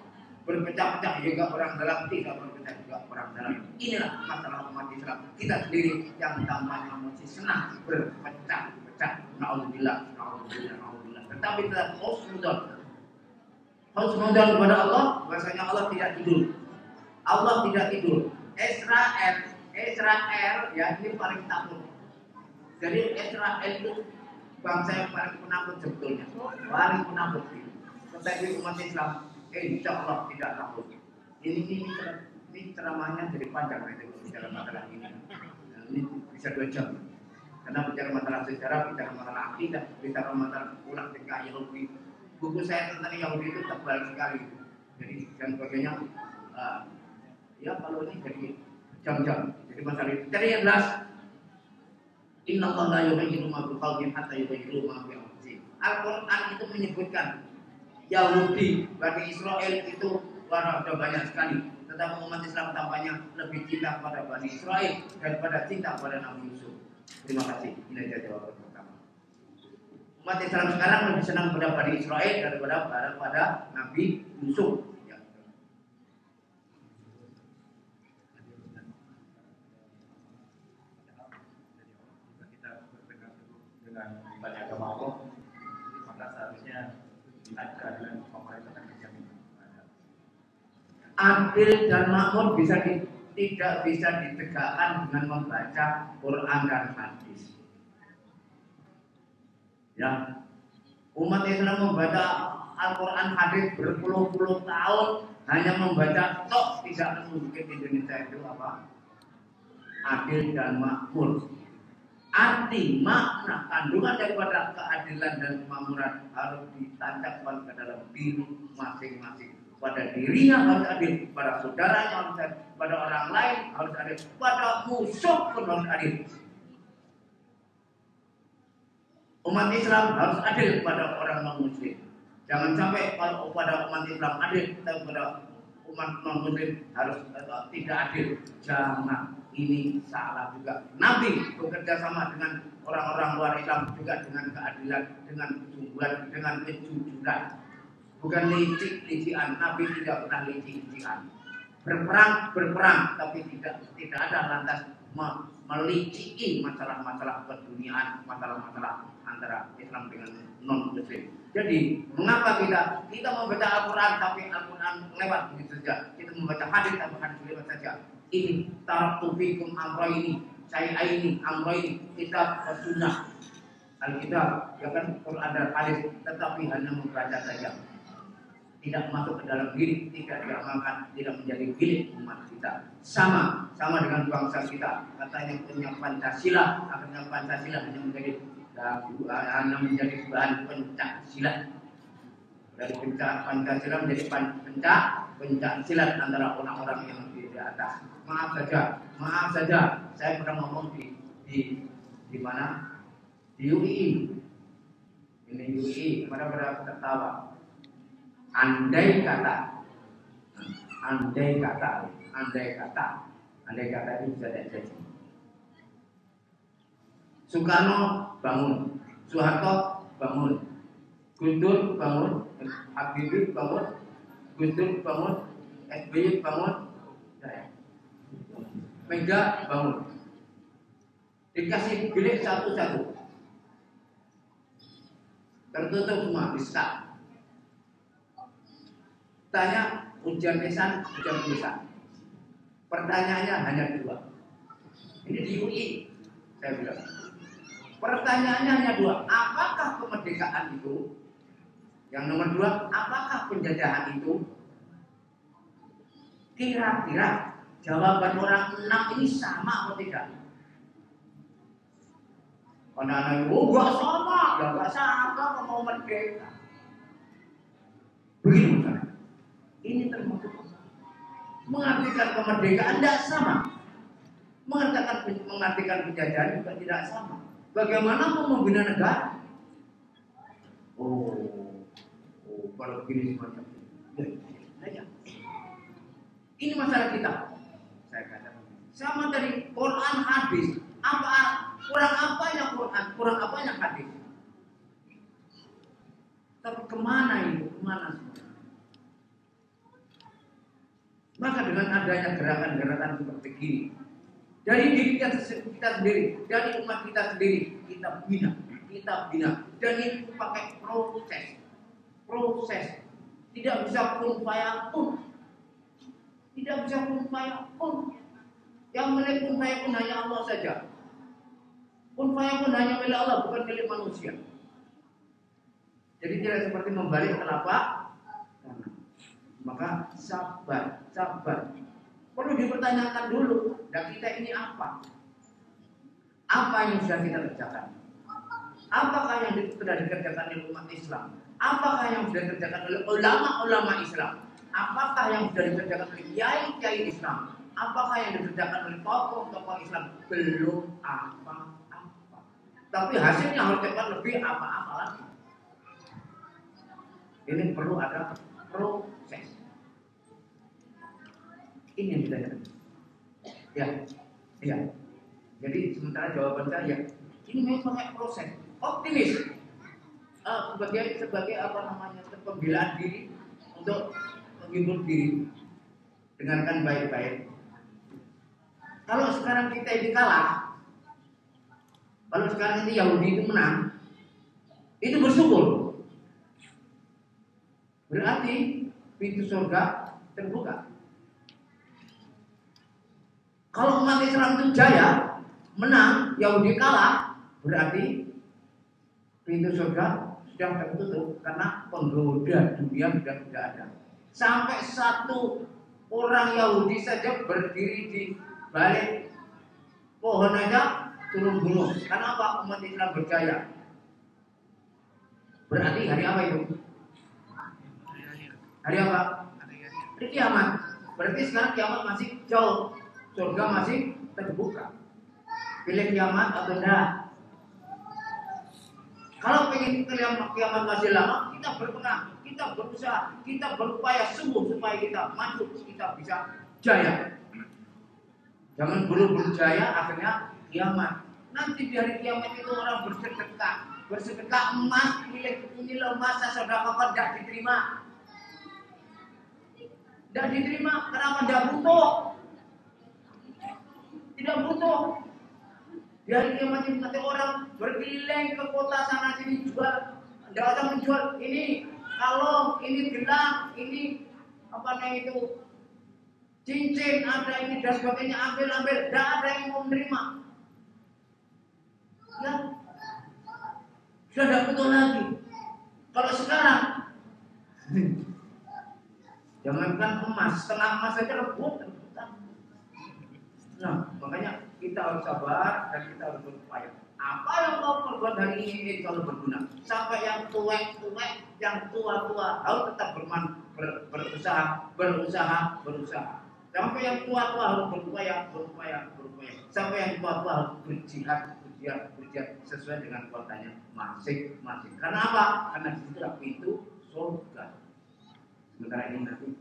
A: berpecah-pecah juga orang dalam, tidak berpecah juga orang dalam. Inilah masalah umat Islam. Kita sendiri yang tampaknya masih senang berpecah-pecah. Naudzubillah. Tetapi tetap husnudon kepada Allah, bahasanya Allah tidak tidur. Allah tidak tidur. Israel ya ini paling takut. Jadi Israel itu bangsa yang paling penakut sebetulnya, paling penakut. Tetapi umat Islam insya Allah tidak takut. Ini ceramahnya jadi panjang nanti bicara masalah ini. Nah, ini bisa 2 jam. Karena bicara masalah sejarah, bicara masalah akidah, bicara masalah ulah tingkah Yahudi. Buku saya tentang Yahudi itu tebal sekali. Jadi dan sebagainya. Ya kalau ini jadi jam-jam. Jadi masalah itu. Jadi yang jelas, Innallaha la yughayyiru ma biqaumin hatta yughayyiru ma bi anfusihim. Al-Quran itu menyebutkan Yahudi, Bani Israel itu ada banyak sekali. Tetapi umat Islam tampaknya lebih cinta pada Bani Israel daripada cinta pada Nabi Yusuf. Terima kasih. Ini aja jawaban pertama. Umat Islam sekarang lebih senang pada Bani Israel daripada Nabi Yusuf.
B: Dengan banyak agama Allah, maka seharusnya ada keadilan pemerintah dan dijamin.
A: Adil dan makmur tidak bisa ditegakkan dengan membaca Quran dan hadis. Ya, umat Islam membaca Al-Quran hadis berpuluh-puluh tahun hanya membaca tok, tidak mungkin Indonesia itu apa? Adil dan makmur. Arti, makna, kandungan daripada keadilan dan kemakmuran harus ditancapkan ke dalam diri masing-masing. Pada dirinya harus adil, pada saudaranya harus adil, pada orang lain harus adil, pada musuh pun harus adil. Umat Islam harus adil pada orang non-muslim. Jangan sampai kalau pada umat Islam adil, tapi pada umat non-muslim harus tidak adil. Jangan, ini salah juga. Nabi bekerja sama dengan orang-orang luar Islam juga dengan keadilan, dengan kesungguhan, dengan kejujuran. Bukan licik-licikan. Nabi tidak pernah licik-licikan. Berperang, tapi tidak ada lantas meliciki masalah-masalah keduniaan, masalah-masalah antara Islam dengan non-Muslim. Jadi, mengapa kita membaca Al-Quran tapi Al-Quran lewat begitu saja? Kita membaca hadis tapi hadis lewat saja. Ini taraktu fikum amraini, syai'aini amraini, kitab dan sunnah. Alkitab, ya kan, Quran dan hadis, tetapi hanya membaca saja. Tidak masuk ke dalam diri, tidak diamalkan, tidak menjadi milik umat kita. Sama dengan bangsa kita. Katanya punya Pancasila, akhirnya Pancasila hanya menjadi bahan pencak silat. Dari Pancasila menjadi pencak silat antara orang-orang yang di atas. Maaf saja, saya pernah ngomong di mana? Di UI. Ini UI, pada tertawa. Andai kata itu bisa terjadi. Soekarno bangun, Soeharto bangun, Gus Dur bangun, Habibie bangun, Gus Dur bangun, SBY bangun, Mega bangun. Dikasih bilik satu-satu, tertutup semua, disekat. Tanya ujian lisan, ujian tulisan. Pertanyaannya hanya 2. Ini di UI, saya bilang. Pertanyaannya hanya 2. Apakah kemerdekaan itu? Yang nomor 2, apakah penjajahan itu? Kira-kira jawaban orang 6 ini sama atau tidak? Anak-anak, enggak sama, ya enggak sama, mau merdeka. Begitu misalnya. Ini termasuk mengartikan kemerdekaan tidak sama, mengartikan penjajahan juga tidak sama. Bagaimana mau membina negara? Kalau begini semacam ini. Ini masalah kita. Saya katakan sama dari Quran hadis. Kurang apanya Quran? Kurang apanya hadis? Tapi kemana itu? Kemana semua? Maka dengan adanya gerakan-gerakan seperti ini, dari diri kita sendiri, dari umat kita sendiri, kita bina, dan itu pakai proses, tidak bisa kun fayakun, yang milik kun fayakun hanya Allah saja, kun fayakun hanya milik Allah, bukan milik manusia. Jadi tidak seperti membalik telapak. Maka sabar. Perlu dipertanyakan dulu, dan kita ini apa? Apa yang sudah kita kerjakan? Apakah yang sudah dikerjakan oleh umat Islam? Apakah yang sudah dikerjakan oleh ulama-ulama Islam? Apakah yang sudah dikerjakan oleh kiai-kiai Islam? Apakah yang dikerjakan oleh tokoh-tokoh Islam? Belum apa-apa. Tapi hasilnya harus cepat lebih apa-apa lagi. Ini perlu ada proses. Ini yang ditanyakan. Ya. Jadi sementara jawaban saya, ini memang pakai proses. Optimis. Sebagai pembelaan diri untuk menghibur diri. Dengarkan baik-baik. Kalau sekarang kita ini kalah, kalau sekarang ini Yahudi itu menang, itu bersyukur. Berarti pintu surga terbuka. Kalau umat Islam itu jaya, menang, Yahudi kalah, berarti pintu surga sudah tertutup karena penggoda dunia sudah tidak ada. Sampai satu orang Yahudi saja berdiri di balik pohon aja turun gunung. Karena apa? Umat Islam berjaya. Berarti hari apa itu? Hari apa? Hari kiamat. Berarti sekarang kiamat masih jauh, surga masih terbuka. Pilih kiamat atau enggak? Kalau pengen kiamat masih lama, kita berperang, kita berusaha, kita berupaya sungguh supaya kita maju, kita bisa jaya. Jangan buru-buru jaya, akhirnya kiamat. Nanti di hari kiamat itu orang bersedekah emas, ini loh emas saudara kakak tidak diterima. Tidak diterima, kenapa tidak butuh? Tidak butuh. Di hari kiamat itu nanti orang berkeliling ke kota sana sini jual, tidak ada menjual ini kalung, ini gelang, ini apa namanya itu cincin, ada ini dan sebagainya, ambil, tidak ada yang mau menerima. Ya, sudah tidak butuh lagi. Kalau sekarang, jangankan emas, setengah emas saja rebutan. Nah, makanya kita harus sabar dan kita harus berupaya. Apa yang kau perbuat hari ini kalau berguna. Sampai yang tuwek-tuwek, yang tua-tua harus tetap berusaha. Sampai yang tua-tua harus berupaya. Sampai yang tua-tua harus berjihad sesuai dengan kuotanya masing-masing. Karena apa? Karena disitulah pintu surga. Sementara ini nanti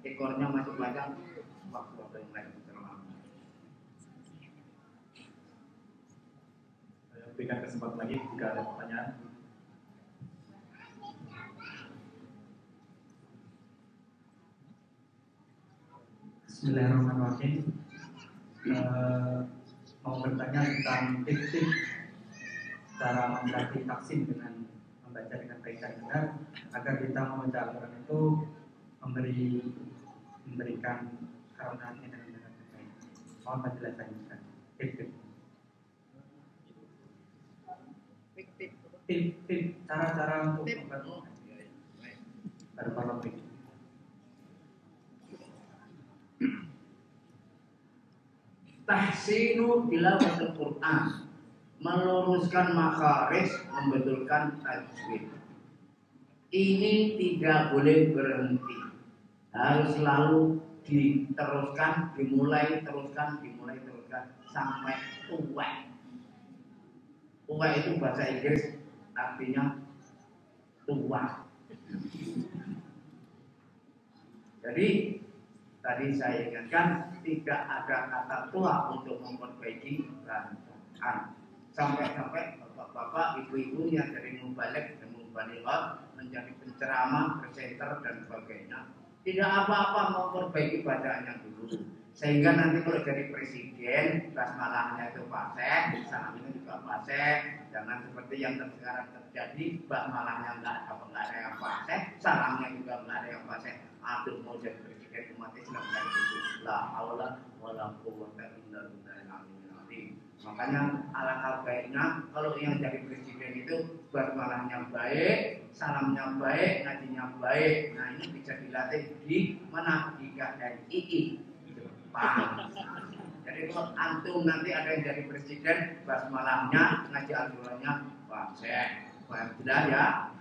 A: ekornya masih panjang, waktu yang lain.
B: Berikan kesempatan lagi jika ada pertanyaan. Bismillahirrahmanirrahim. Mau bertanya tentang tips cara memiliki vaksin dengan membaca dengan baik dan benar agar kita membaca Al-Quran itu memberikan karunia dengan benar dan baik. Mohon penjelasannya. Tip cara-cara untuk membantu berparlamentar.
A: Tahsinu tilawatul Quran, meluruskan makharij, membetulkan tajwid. Ini tidak boleh berhenti, harus selalu diteruskan, dimulai teruskan sampai tua. Tua itu bahasa Inggris artinya tua. Jadi tadi saya ingatkan tidak ada kata tua untuk memperbaiki bacaan. Sampai-sampai bapak-bapak, ibu-ibunya dari mubalik dan mubalighah menjadi penceramah, presenter dan sebagainya. Tidak apa-apa memperbaiki bacaannya dulu. Sehingga nanti kalau jadi presiden, basmalahnya itu fasih, salamnya juga fasih. Jangan seperti yang sekarang terjadi, basmalahnya enggak ada yang fasih, salamnya juga enggak ada yang fasih. Aduh, mau jadi presiden umat Islam dari itu. La haula wala quwwata illa billahil aliyyil azim. Makanya alangkah baiknya kalau yang jadi presiden itu basmalahnya baik, salamnya baik, ngajinya baik. Nah, ini bisa dilatih di mana? Di KNII. Jadi kalau antum nanti ada yang jadi presiden, basmalahnya, ngaji Al-Qurannya fasih. Jelas ya?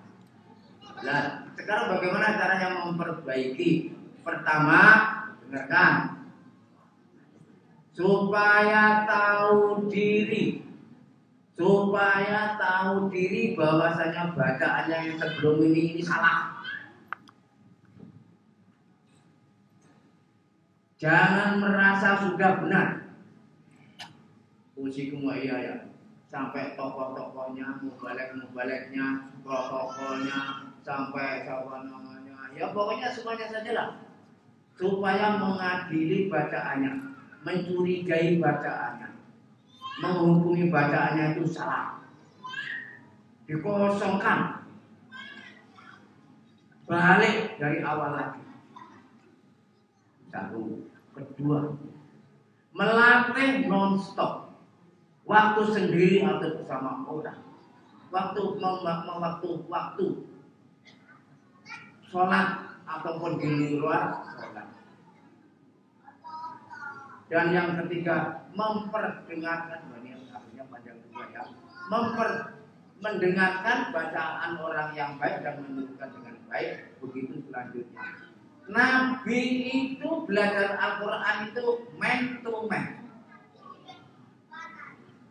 A: Nah, sekarang bagaimana caranya memperbaiki? Pertama, dengarkan. Supaya tahu diri bahwasanya bacaannya yang sebelum ini salah. Jangan merasa sudah benar. Usikum wa iya. Sampai tokoh-tokohnya, mubalek-mubaleknya, protokolnya, sampai siapa namanya. Ya pokoknya semuanya sajalah. Supaya mengadili bacaannya, mencurigai bacaannya, menghukumi bacaannya itu salah. Dikosongkan. Balik dari awal lagi. Satu. Kedua, melatih non-stop, waktu sendiri atau bersama orang, waktu sholat ataupun di luar sholat. Dan yang ketiga, memperdengarkan, ini artinya panjang juga ya, mendengarkan bacaan orang yang baik dan menunjukkan dengan baik. Begitu selanjutnya. Nabi itu belajar Al-Quran itu man to man.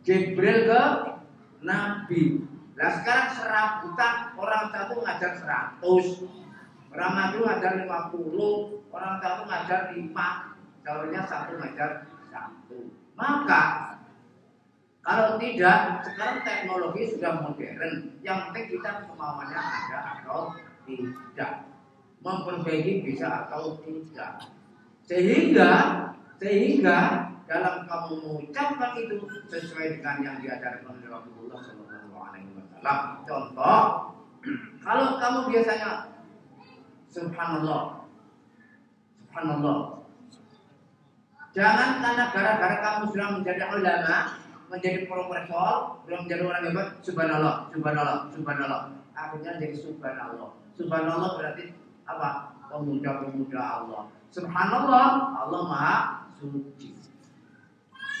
A: Jibril ke Nabi. Nah sekarang serabutan, orang satu ngajar 100, orang satu ngajar 50, orang satu ngajar 5, calonnya satu ngajar 1. Maka kalau tidak, sekarang teknologi sudah modern. Yang penting kita kemauannya ada atau tidak, memperbaiki bisa atau tidak. Sehingga dalam kamu mengucapkan itu sesuai dengan yang diajarkan oleh Rasulullah SAW. Contoh, kalau kamu biasanya Subhanallah, jangan karena gara-gara kamu sudah menjadi ulama, menjadi profesor, belum menjadi orang hebat, Subhanallah. Akhirnya jadi Subhanallah. Subhanallah berarti apa? Pemuda-pemuda Allah. Subhanallah, Allah Maha Suci.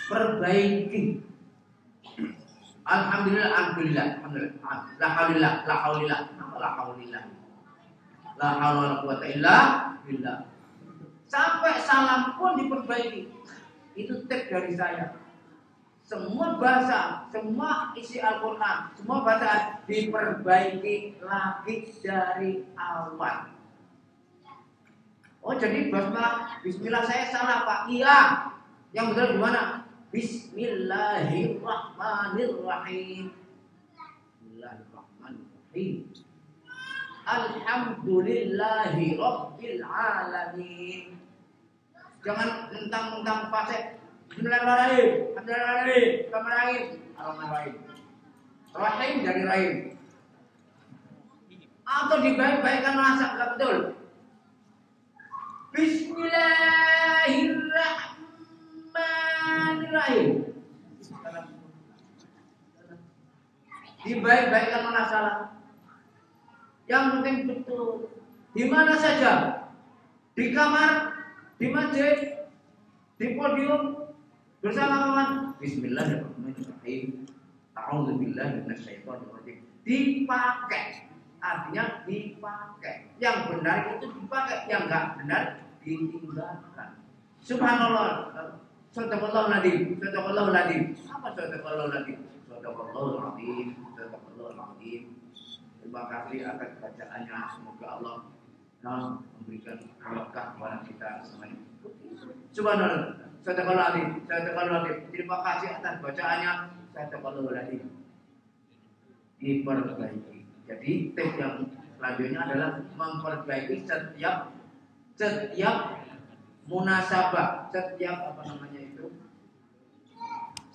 A: Perbaiki. Alhamdulillah. La haulillah. La haula wala quwata illa billah. Sampai salam pun diperbaiki. Itu tip dari saya. Semua bahasa, semua isi Al-Quran, semua bahasa diperbaiki lagi dari awal. Oh jadi Bismillah saya salah Pak? Iya. Yang benar gimana? Bismillahirrahmanirrahim. Alhamdulillahi Rabbil Alamin. Jangan mentang-mentang fasih. Bismillahirrahmanirrahim. Rahim dari rahim. Atau dibaik-baikkan masak, enggak betul. Bismillahirrahmanirrahim. Dibaik-baikkan mana salah. Yang penting betul. Di mana saja, di kamar, di masjid, di podium, bersama kawan. Bismillahirrahmanirrahim. A'udzubillahi minasyaitonirrajim. Dipakai, artinya dipakai. Yang benar itu dipakai, yang enggak benar ditinggalkan. Subhanallah. Sadaqallahul adzim. Sadaqallahul adzim. Apa sadaqallahul adzim? Sadaqallahul adzim. Sadaqallahul adzim. Terima kasih atas bacaannya. Semoga Allah memberikan berkah kepada kita semuanya. Subhanallah. Sadaqallahul adzim. Sadaqallahul adzim. Terima kasih atas bacaannya. Sadaqallahul adzim. Diperbaiki. Jadi tips yang selanjutnya adalah memperbaiki setiap munasabah, setiap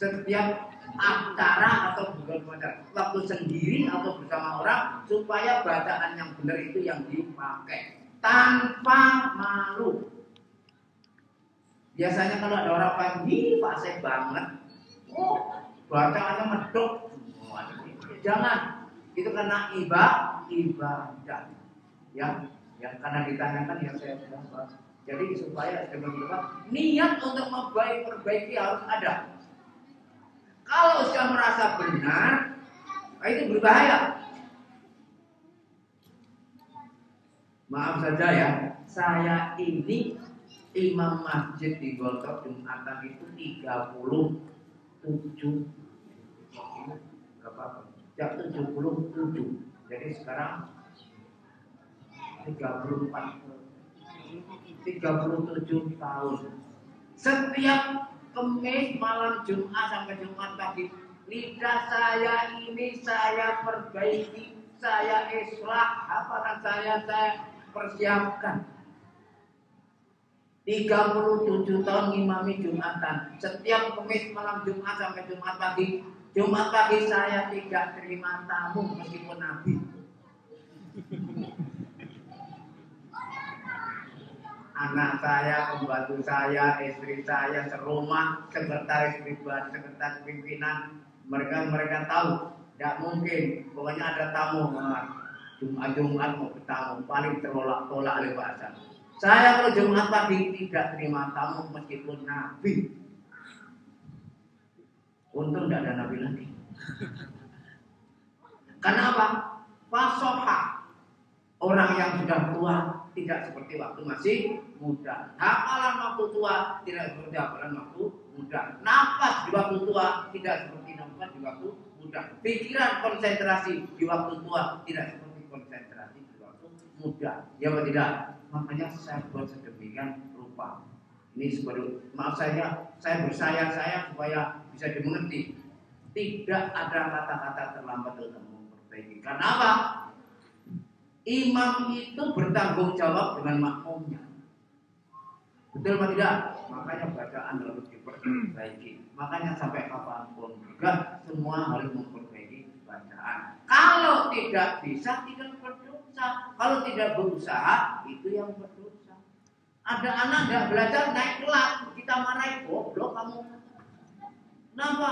A: setiap acara atau bukan acara, waktu sendiri atau bersama orang, supaya bacaan yang benar itu yang dipakai tanpa malu. Biasanya kalau ada orang pagi fasih banget, bacaannya medok, jangan, itu karena ibadah, ya karena ditanyakan ya saya bilang. Jadi supaya niat untuk memperbaiki harus ada. Kalau sudah merasa benar, itu berbahaya. Maaf saja ya, saya ini imam masjid di Golkar Jumatan itu 37. Berapa? Ya 77. Jadi sekarang 37 tahun. Setiap Kamis, malam Jumat sampai Jumat pagi, lidah saya ini saya perbaiki, saya islah, hafalan saya persiapkan. 37 tahun ngimami Jumatan. Setiap Kamis, malam Jumat sampai Jumat pagi saya tidak terima tamu meskipun Nabi. anak saya, pembantu saya, istri saya, serumah, sekretaris pribadi, sekretaris pimpinan, mereka tahu, tidak mungkin. Pokoknya ada tamu, Jumat mau bertamu, paling tolak oleh bahasa. Saya kalau Jumat pagi tidak terima tamu meskipun Nabi. Untung tidak ada Nabi lagi. Karena apa? Fasoha. Orang yang sudah tua tidak seperti waktu masih muda. Hafalan waktu tua tidak seperti hafalan waktu muda. Nafas di waktu tua tidak seperti nafas di waktu muda. Pikiran konsentrasi di waktu tua tidak seperti konsentrasi di waktu muda. Ya atau tidak? Makanya saya buat sedemikian rupa. Ini sebagai maaf saya bersayang supaya bisa dimengerti. Tidak ada kata-kata terlambat dalam memperbaiki. Karena apa? Imam itu bertanggung jawab dengan makmumnya. Betul atau tidak? Makanya bacaan harus diperbaiki. Makanya sampai kapanpun juga semua harus memperbaiki bacaan. Kalau tidak bisa, tidak berdosa. Kalau tidak berusaha, itu yang berdosa. Ada anak tidak belajar naik kelas, kita marahin, goblok kamu. Kenapa?